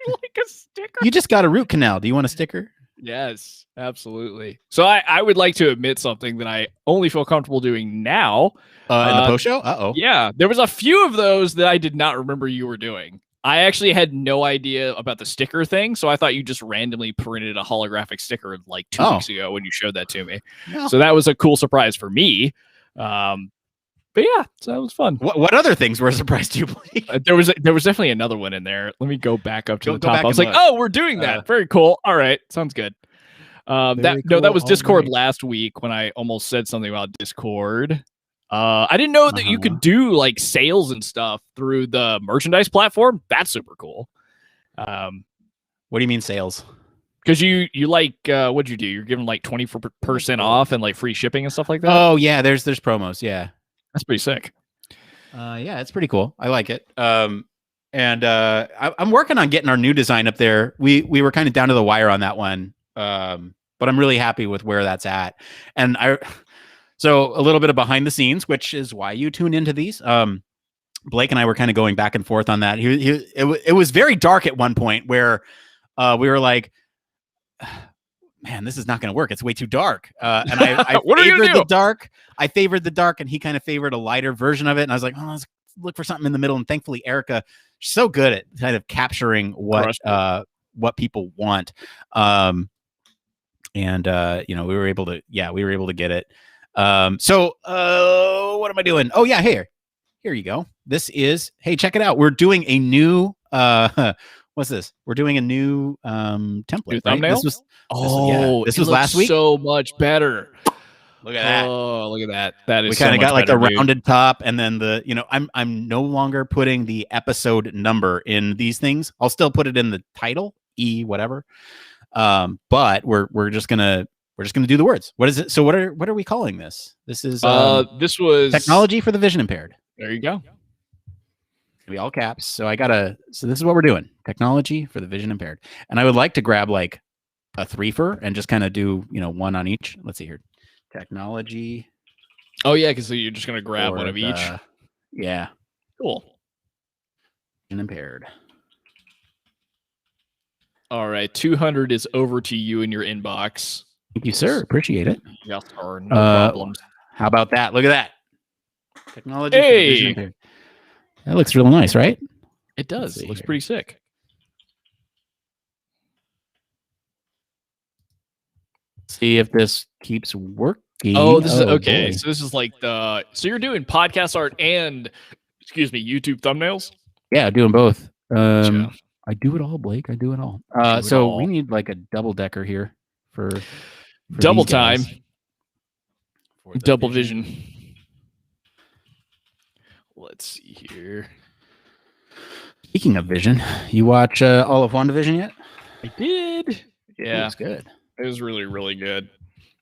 Like a sticker. You just got a root canal. Do you want a sticker? Yes, absolutely. So I would like to admit something that I only feel comfortable doing now. In the post show? Uh-oh. Yeah, there was a few of those that I did not remember you were doing. I actually had no idea about the sticker thing, so I thought you just randomly printed a holographic sticker like 2 weeks ago when you showed that to me. No. So that was a cool surprise for me. But yeah, so that was fun. What other things were a surprise to you, Blake? There was definitely another one in there. Let me go back up to the top. I was like, look. oh, we're doing that. Very cool. All right, sounds good. That was Discord last week when I almost said something about Discord. I didn't know that you could do like sales and stuff through the merchandise platform. That's super cool. What do you mean sales? Because you like what'd you do? You're giving like 20% off and like free shipping and stuff like that. Oh yeah, there's promos. Yeah, that's pretty sick. Yeah, it's pretty cool. I like it. I'm working on getting our new design up there. We were kind of down to the wire on that one. But I'm really happy with where that's at. And so a little bit of behind the scenes, which is why you tune into these. Blake and I were kind of going back and forth on that. It was very dark at one point where we were like, man, this is not going to work. It's way too dark. And I favored the dark. I favored the dark, and he kind of favored a lighter version of it. And I was like, oh, let's look for something in the middle. And thankfully, Erica, she's so good at kind of capturing what people want. We were able to get it. So what am I doing? Oh yeah, here you go. This is, hey, check it out. We're doing a new what's this? We're doing a new template. New thumbnail? This was last week. So much better. Look at that. Oh, look at that. That is we kind of got like better, a rounded top, and then I'm no longer putting the episode number in these things. I'll still put it in the title, whatever. But we're just gonna do the words. What is it? So what are we calling this? This is this was technology for the vision impaired. There you go. It's gonna be all caps. So this is what we're doing. Technology for the vision impaired. And I would like to grab like a threefer and just kind of do, one on each. Let's see here. Technology. Oh yeah, because you're just gonna grab one of each. Yeah. Cool. Vision impaired. All right, 200 is over to you in your inbox. Thank you, sir. Appreciate it. Yes, sir. No problems. How about that? Look at that. Technology. Hey, that looks real nice, right? It does. It looks pretty sick. See if this keeps working. Oh, this is okay. Boy. So this is like so you're doing podcast art and YouTube thumbnails? Yeah, doing both. I do it all, Blake. I do it all. We need like a double decker here for double time. Double vision. Let's see here. Speaking of vision, you watch all of WandaVision yet? I did. Yeah, it's good. It was really, really good.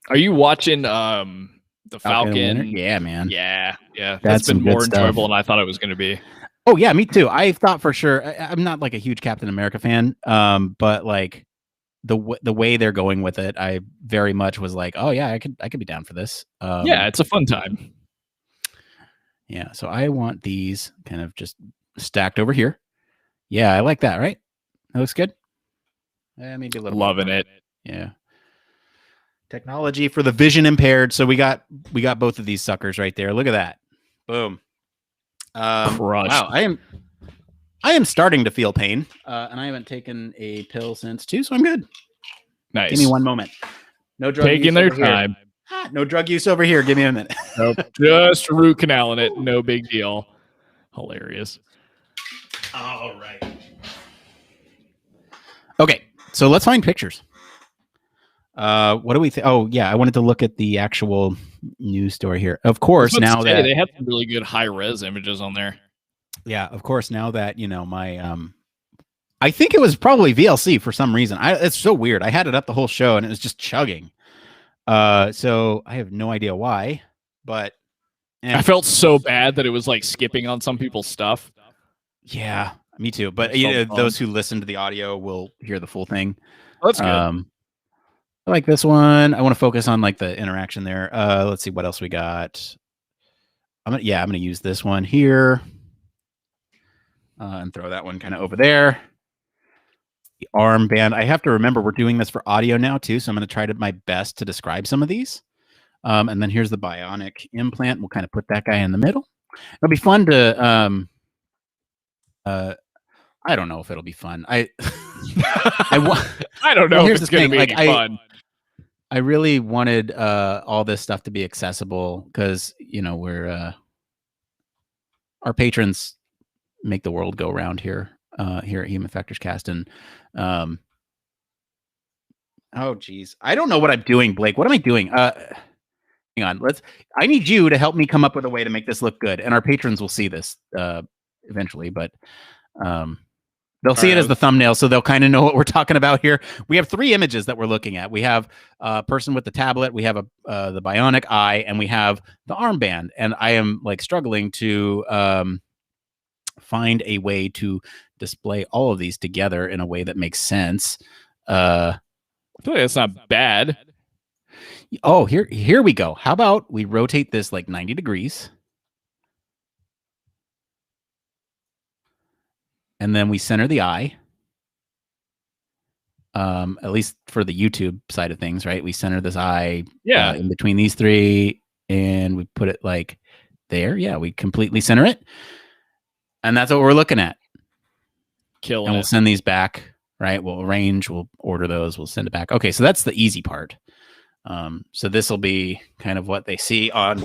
Are you watching the Falcon? Yeah, man. Yeah. That's been more enjoyable than I thought it was going to be. Oh yeah, me too. I thought for sure. I'm not like a huge Captain America fan, but like the way they're going with it, I very much was like, oh yeah, I could be down for this. Yeah, it's a fun time. Yeah, so I want these kind of just stacked over here. Yeah, I like that. Right, that looks good. Maybe a little. Loving it. Yeah. Technology for the vision impaired. So we got both of these suckers right there. Look at that. Boom. Wow, I am starting to feel pain, and I haven't taken a pill since 2, so I'm good. Nice. Give me one moment. No drug taking their time. No drug use over here. Give me a minute. Nope. Just root canaling it. No big deal. Hilarious. All right. Okay, so let's find pictures. What do we think? Oh yeah, I wanted to look at the actual news story here. Of course, now that they have some really good high res images on there. Yeah, of course. Now that my I think it was probably VLC for some reason. It's so weird. I had it up the whole show and it was just chugging. So I have no idea why, but I felt so bad that it was like skipping on some people's stuff. Yeah, me too. But those who listen to the audio will hear the full thing. Well, that's good. I like this one. I want to focus on like the interaction there. Let's see what else we got. I'm gonna use this one here and throw that one kind of over there. The armband. I have to remember we're doing this for audio now too, so I'm going to try my best to describe some of these. And then here's the bionic implant. We'll kind of put that guy in the middle. It'll be fun to. I don't know if it'll be fun. I don't know if it's going to be any fun. I really wanted all this stuff to be accessible because we're our patrons make the world go round here at Human Factors Cast, and oh geez, I don't know what I'm doing, Blake. What am I doing? Hang on, I need you to help me come up with a way to make this look good, and our patrons will see this eventually, but they'll see it as the thumbnail, so they'll kind of know what we're talking about here. We have 3 images that we're looking at. We have a person with the tablet, we have the bionic eye, and we have the armband. And I am struggling to find a way to display all of these together in a way that makes sense. I feel like that's not bad. Oh, here we go. How about we rotate this 90 degrees? And then we center the eye. At least for the YouTube side of things, right? We center this eye in between these 3, and we put it there. Yeah, we completely center it. And that's what we're looking at. And we'll send these back, right? We'll arrange, we'll order those, we'll send it back. Okay, so that's the easy part. So this will be kind of what they see on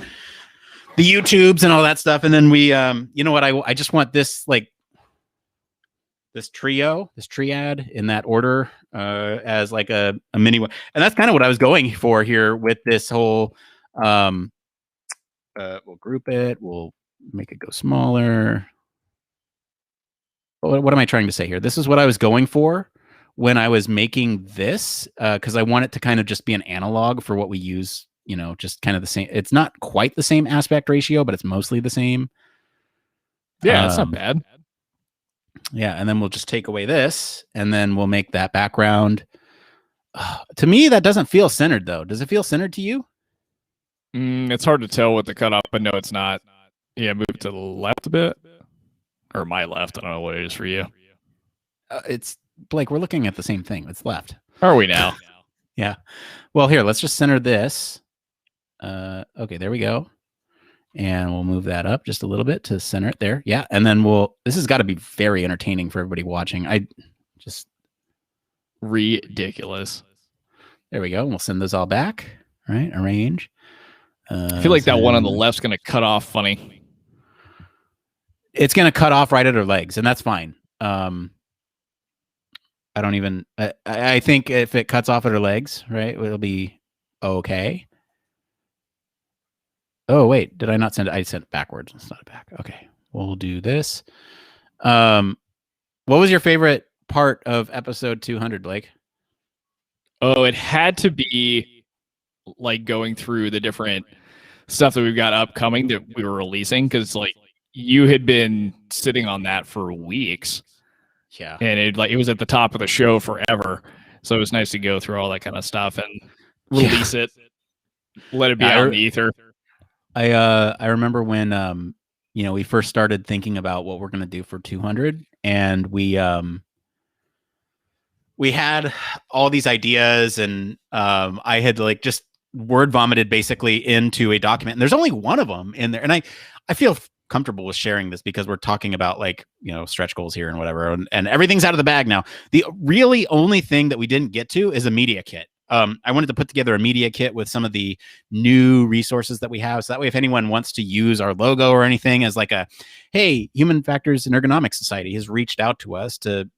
the YouTubes and all that stuff. And then we, you know what? I just want this this triad in that order as a mini one. And that's kind of what I was going for here with this whole, we'll group it. We'll make it go smaller. What am I trying to say here? This is what I was going for when I was making this, because I want it to kind of just be an analog for what we use, just kind of the same. It's not quite the same aspect ratio, but it's mostly the same. Yeah, it's not bad. Yeah, and then we'll just take away this, and then we'll make that background. To me, that doesn't feel centered, though. Does it feel centered to you? It's hard to tell with the cutoff, but no, it's not. Yeah, move to the left a bit. Or my left. I don't know what it is for you. It's, Blake, we're looking at the same thing. It's left. Are we now? Yeah. Well, here, let's just center this. Okay, there we go. And we'll move that up just a little bit to center it there. Yeah. And then this has got to be very entertaining for everybody watching. Ridiculous. There we go. And we'll send those all back. All right. Arrange. I feel like that one on the left's going to cut off funny. It's going to cut off right at her legs, and that's fine. I think if it cuts off at her legs, right, it'll be okay. Oh, wait, did I not send it? I sent it backwards. It's not back. Okay, we'll do this. What was your favorite part of episode 200, Blake? Oh, it had to be going through the different stuff that we've got upcoming that we were releasing, because you had been sitting on that for weeks. Yeah. And it was at the top of the show forever. So it was nice to go through all that kind of stuff and release it. Let it be out in the ether. I remember when we first started thinking about what we're going to do for 200, and we had all these ideas, and I had just word vomited basically into a document, and there's only one of them in there, and I feel comfortable with sharing this because we're talking about stretch goals here and whatever, and everything's out of the bag now. The really only thing that we didn't get to is a media kit. I wanted to put together a media kit with some of the new resources that we have, so that way if anyone wants to use our logo or anything as hey, Human Factors and Ergonomics Society has reached out to us to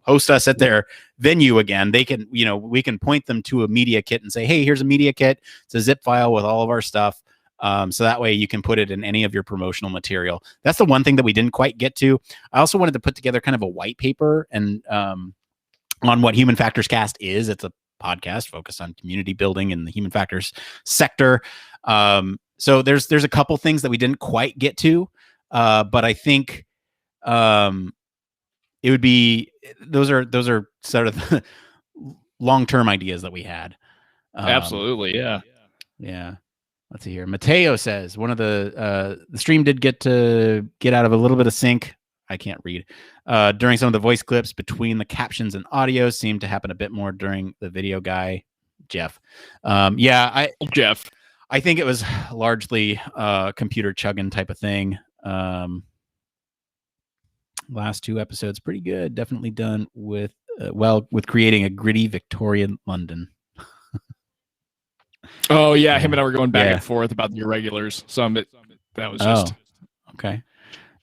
host us at their venue again, they can we can point them to a media kit and say, hey, here's a media kit. It's a zip file with all of our stuff. So that way you can put it in any of your promotional material. That's the one thing that we didn't quite get to. I also wanted to put together kind of a white paper and on what Human Factors Cast is. It's a podcast focused on community building in the human factors sector. So there's a couple things that we didn't quite get to, but I think it would be those are sort of long-term ideas that we had. Absolutely, yeah. Yeah. Let's see here. Mateo says one of the stream did get out of a little bit of sync. I can't read. During some of the voice clips between the captions and audio seemed to happen a bit more during the video guy, Jeff. Jeff. I think it was largely computer chugging type of thing. Last 2 episodes, pretty good. Definitely done with creating a gritty Victorian London. Oh yeah, him and I were going back and forth about the irregulars. That was just okay.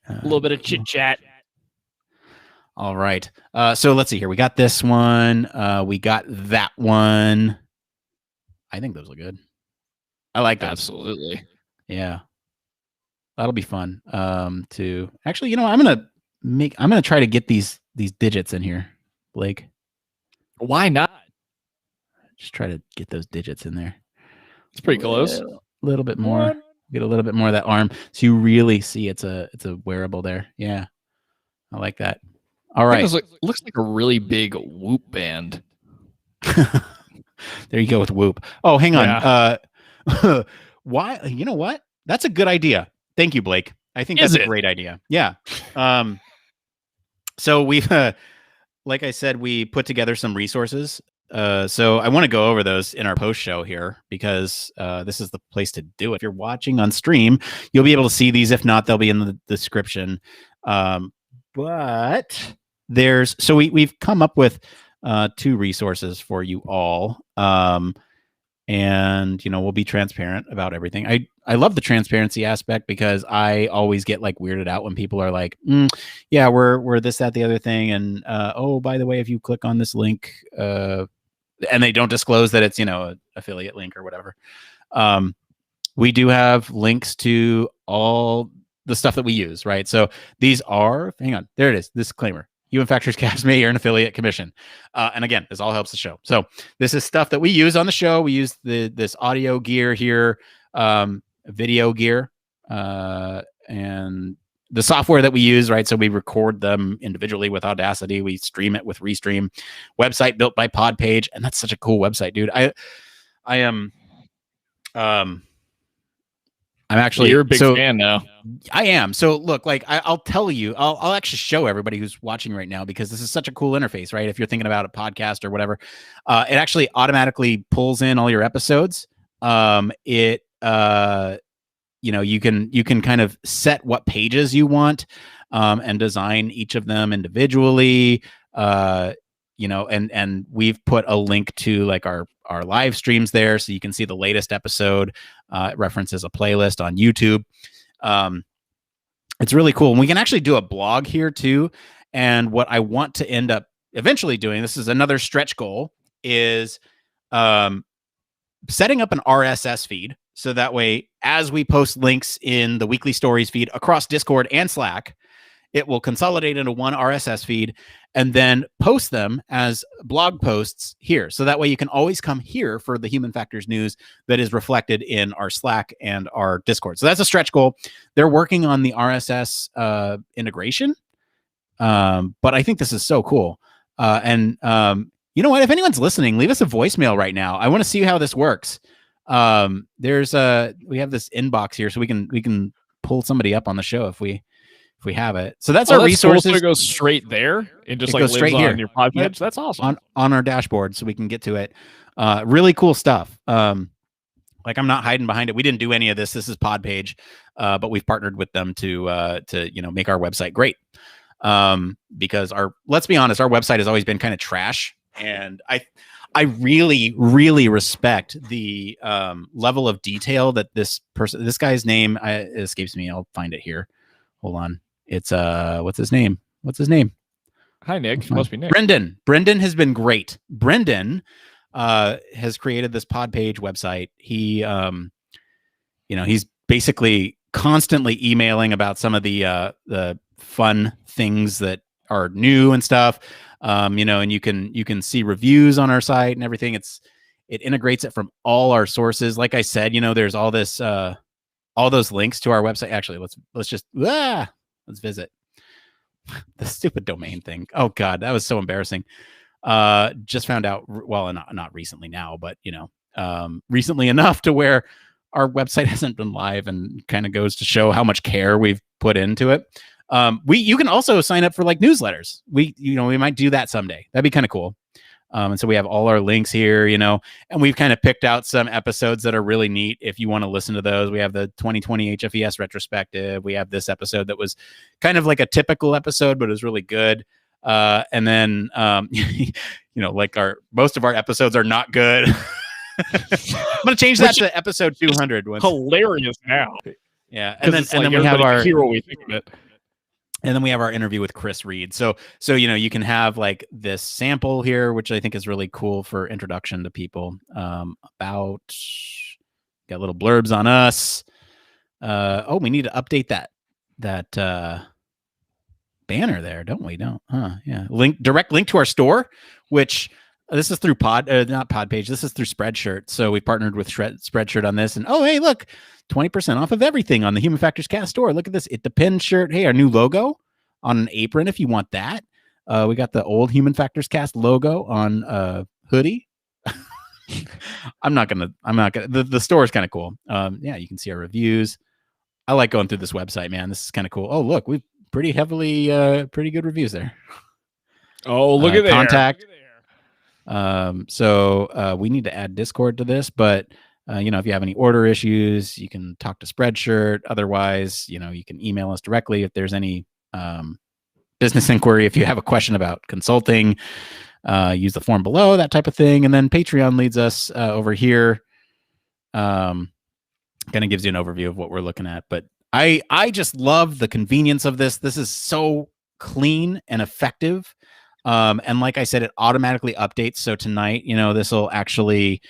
A little bit of chit chat. All right. So let's see here. We got this one. We got that one. I think those look good. I like those. Absolutely. Yeah. That'll be fun. To actually, I'm gonna try to get these digits in here, Blake. Why not? Just try to get those digits in there. It's pretty close. A little bit more. Get a little bit more of that arm, so you really see it's a wearable there. Yeah, I like that. All right. Looks like a really big Whoop band. There you go with Whoop. Oh, hang on. Why? You know what? That's a good idea. Thank you, Blake. I think that's a great idea. Yeah. So we've, like I said, we put together some resources. So I want to go over those in our post show here because this is the place to do it. If you're watching on stream, you'll be able to see these. If not, they'll be in the description. But we've come up with 2 resources for you all. And we'll be transparent about everything. I love the transparency aspect because I always get like weirded out when people are like, yeah, we're this, that, the other thing. And oh, by the way, if you click on this link, and they don't disclose that it's, an affiliate link or whatever. We do have links to all the stuff that we use, right? So these are, hang on, there it is, disclaimer. Human Factors Cast may earn affiliate commission. And again, this all helps the show. So this is stuff that we use on the show. We use this audio gear here, video gear, and the software that we use, right? So we record them individually with Audacity. We stream it with Restream. Website built by Podpage. And that's such a cool website, dude. I am... I'm actually you're a big fan now. I am. So look, like I'll tell you, I'll actually show everybody who's watching right now because this is such a cool interface, right? If you're thinking about a podcast or whatever, it actually automatically pulls in all your episodes. You can kind of set what pages you want, and design each of them individually. And we've put a link to like our live streams there, so you can see the latest episode. It references a playlist on YouTube. It's really cool. And we can actually do a blog here too. And what I want to end up eventually doing, this is another stretch goal, is setting up an RSS feed. So that way, as we post links in the weekly stories feed across Discord and Slack, it will consolidate into one RSS feed and then post them as blog posts here. So that way you can always come here for the Human Factors news that is reflected in our Slack and our Discord. So that's a stretch goal. They're working on the RSS integration. But I think this is so cool. You know what? If anyone's listening, leave us a voicemail right now. I want to see how this works. We have this inbox here, so we can pull somebody up on the show if we have it. So that's our resources. Cool. So it goes straight there and just lives straight here on your pod page. That's awesome. On our dashboard, so we can get to it. Really cool stuff. Like I'm not hiding behind it. We didn't do any of this. This is Podpage, but we've partnered with them to make our website great. Because let's be honest, our website has always been kind of trash, and I really, really respect the level of detail that this guy's name escapes me. I'll find it here. Hold on. It's what's his name? Hi, Nick. Must be Nick. Brendan has been great. Brendan has created this Podpage website. He he's basically constantly emailing about some of the fun things that are new and stuff. And you can see reviews on our site and everything. It integrates it from all our sources. Like I said, there's all this all those links to our website. Actually, let's visit the stupid domain thing. Oh God, that was so embarrassing. Just found out, well, not recently now, but recently enough to where our website hasn't been live, and kind of goes to show how much care we've put into it. You can also sign up for like newsletters. We might do that someday. That'd be kind of cool. And so we have all our links here, and we've kind of picked out some episodes that are really neat. If you want to listen to those, we have the 2020 HFES retrospective. We have this episode that was kind of like a typical episode, but it was really good. And then, like most of our episodes are not good. I'm going to change that to episode 200. Hilarious now. Yeah. And then we have our hear what we think of it. And then we have our interview with Chris Reed. So you can have like this sample here, which I think is really cool for introduction to people. Got little blurbs on us. We need to update that banner there, don't we? Yeah. Direct link to our store, which this is through not Podpage. This is through Spreadshirt. So we partnered with Spreadshirt on this, and hey, look, 20% off of everything on the Human Factors Cast store. Look at this. It Depends shirt. Hey, our new logo on an apron if you want that. We got the old Human Factors Cast logo on hoodie. The store is kind of cool. Yeah, you can see our reviews. I like going through this website, man. This is kind of cool. Oh, look, we've pretty good reviews there. Oh, look at that. Contact. So we need to add Discord to this, but if you have any order issues, you can talk to Spreadshirt. Otherwise, you can email us directly if there's any business inquiry. If you have a question about consulting, use the form below, that type of thing. And then Patreon leads us over here. Kind of gives you an overview of what we're looking at. But I just love the convenience of this. This is so clean and effective. And like I said, it automatically updates. So tonight, this will actually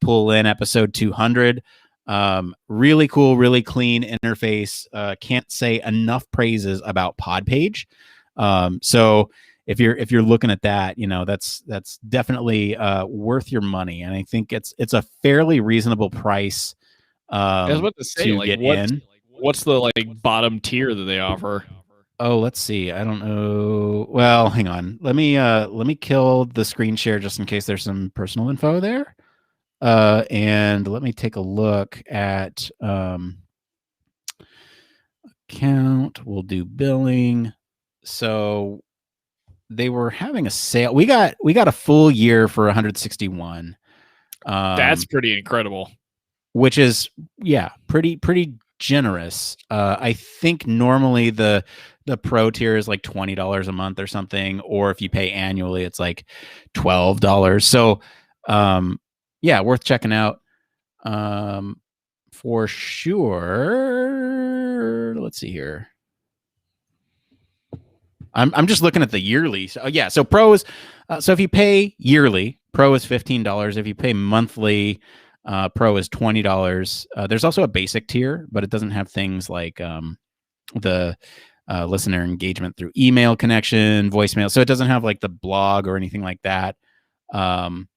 pull in episode 200. Really cool, really clean interface. Can't say enough praises about Podpage. So if you're looking at that, that's definitely worth your money. And I think it's a fairly reasonable price. I was about to say, what's the bottom tier that they offer? Oh, let's see. I don't know. Well, hang on. Let me kill the screen share just in case there's some personal info there. And let me take a look at account. We'll do billing. So they were having a sale. We got a full year for 161. That's pretty incredible. Which is pretty generous. I think normally the pro tier is like $20 a month or something, or if you pay annually, it's like $12. So worth checking out for sure. Let's see here. I'm just looking at the yearly. So pro is so if you pay yearly, pro is $15. If you pay monthly, pro is $20. There's also a basic tier, but it doesn't have things like the listener engagement through email connection, voicemail. So it doesn't have like the blog or anything like that. And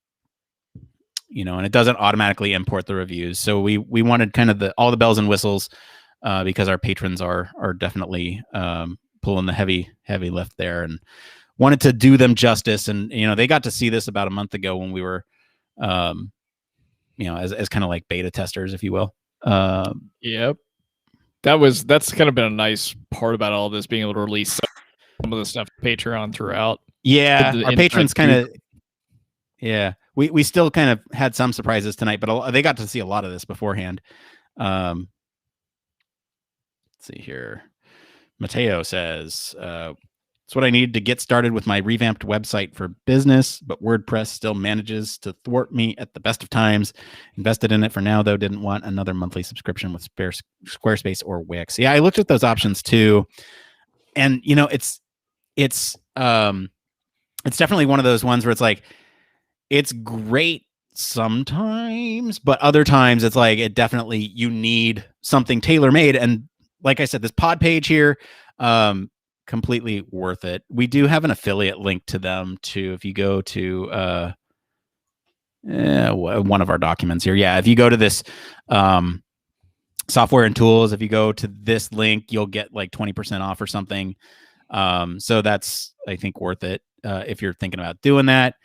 it doesn't automatically import the reviews. So we wanted kind of all the bells and whistles because our patrons are definitely pulling the heavy lift there, and wanted to do them justice. And they got to see this about a month ago when we were as kind of like beta testers, if you will. Yep. That's kind of been a nice part about all this, being able to release some of the stuff to Patreon throughout. Yeah, our patrons kind of. Yeah, we still kind of had some surprises tonight, but they got to see a lot of this beforehand. Let's see here. Mateo says, it's what I need to get started with my revamped website for business, but WordPress still manages to thwart me at the best of times. Invested in it for now, though. Didn't want another monthly subscription with Squarespace or Wix. Yeah, I looked at those options too, and it's definitely one of those ones where it's like it's great sometimes, but other times it's like you need something tailor made. And like I said, this pod page here. Completely worth it. We do have an affiliate link to them too. If you go to one of our documents here. Yeah. If you go to this software and tools, if you go to this link, you'll get like 20% off or something. So that's, I think, worth it if you're thinking about doing that.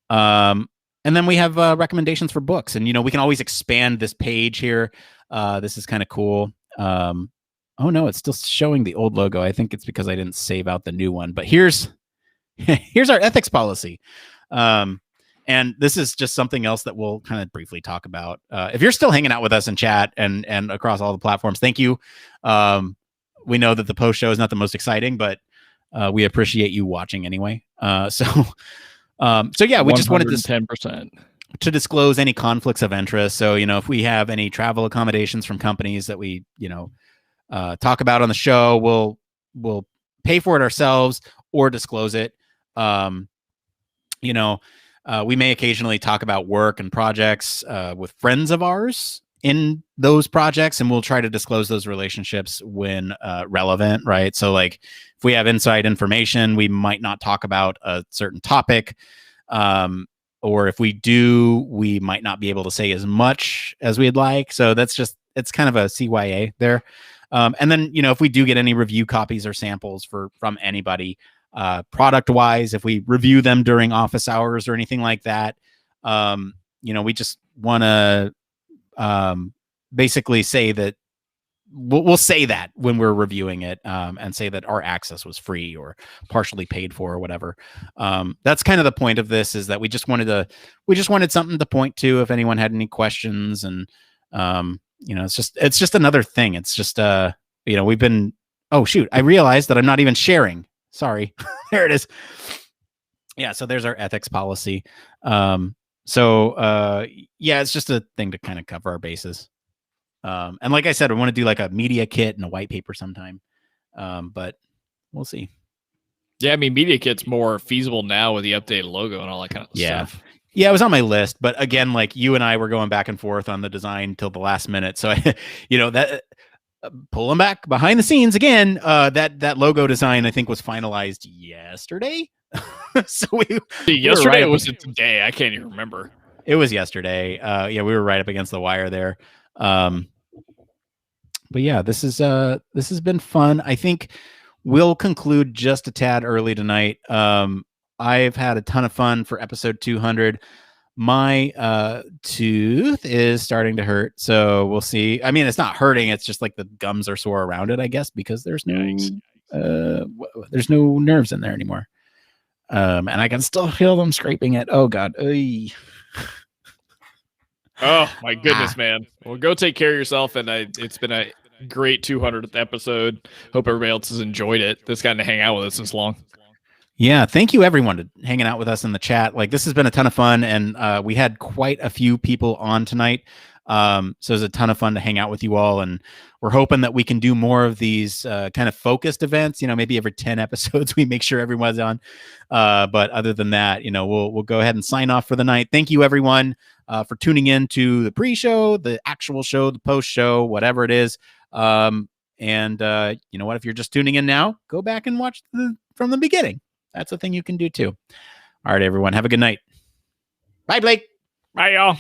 And And then we have recommendations for books, and we can always expand this page here. This is kind of cool. Oh no, it's still showing the old logo. I think it's because I didn't save out the new one. But here's our ethics policy. And this is just something else that we'll kind of briefly talk about. If you're still hanging out with us in chat and across all the platforms, thank you. We know that the post show is not the most exciting, but we appreciate you watching anyway. So yeah, we just wanted to 10% to disclose any conflicts of interest. So, if we have any travel accommodations from companies that we, talk about on the show, we'll pay for it ourselves or disclose it. We may occasionally talk about work and projects with friends of ours in those projects, and we'll try to disclose those relationships when relevant, right? So like if we have inside information, we might not talk about a certain topic. Or if we do, we might not be able to say as much as we'd like. So it's kind of a CYA there. And then, if we do get any review copies or samples from anybody, product wise, if we review them during office hours or anything like that, we just want to basically say that we'll say that when we're reviewing it, and say that our access was free or partially paid for or whatever. That's kind of the point of this, is that we just wanted something to point to if anyone had any questions. And it's just another thing. It's just we've been, oh shoot, I realized that I'm not even sharing. Sorry. There it is. Yeah, so there's our ethics policy. Yeah, it's just a thing to kind of cover our bases. And like I said, I want to do like a media kit and a white paper sometime. But we'll see. Yeah, I mean, media kit's more feasible now with the updated logo and all that kind of stuff. Yeah, it was on my list, but again, like you and I were going back and forth on the design till the last minute. So, that pulling back behind the scenes again, that logo design, I think, was finalized yesterday. So yesterday or was it today? I can't even remember. It was yesterday. Yeah, we were right up against the wire there. But yeah, this has been fun. I think we'll conclude just a tad early tonight. I've had a ton of fun for episode 200. My tooth is starting to hurt, so we'll see. I mean, it's not hurting; it's just like the gums are sore around it, I guess, because there's no nerves in there anymore. And I can still feel them scraping it. Oh God! Oh my goodness, man! Well, go take care of yourself, and it's been a great 200th episode. Hope everybody else has enjoyed it. That's gotten to hang out with us this long. Yeah, thank you everyone to hanging out with us in the chat. Like, this has been a ton of fun, and we had quite a few people on tonight. So it was a ton of fun to hang out with you all, and we're hoping that we can do more of these kind of focused events. Maybe every 10 episodes we make sure everyone's on. But other than that, we'll go ahead and sign off for the night. Thank you everyone for tuning in to the pre-show, the actual show, the post-show, whatever it is. And you know what? If you're just tuning in now, go back and watch from the beginning. That's a thing you can do too. All right, everyone. Have a good night. Bye, Blake. Bye, y'all.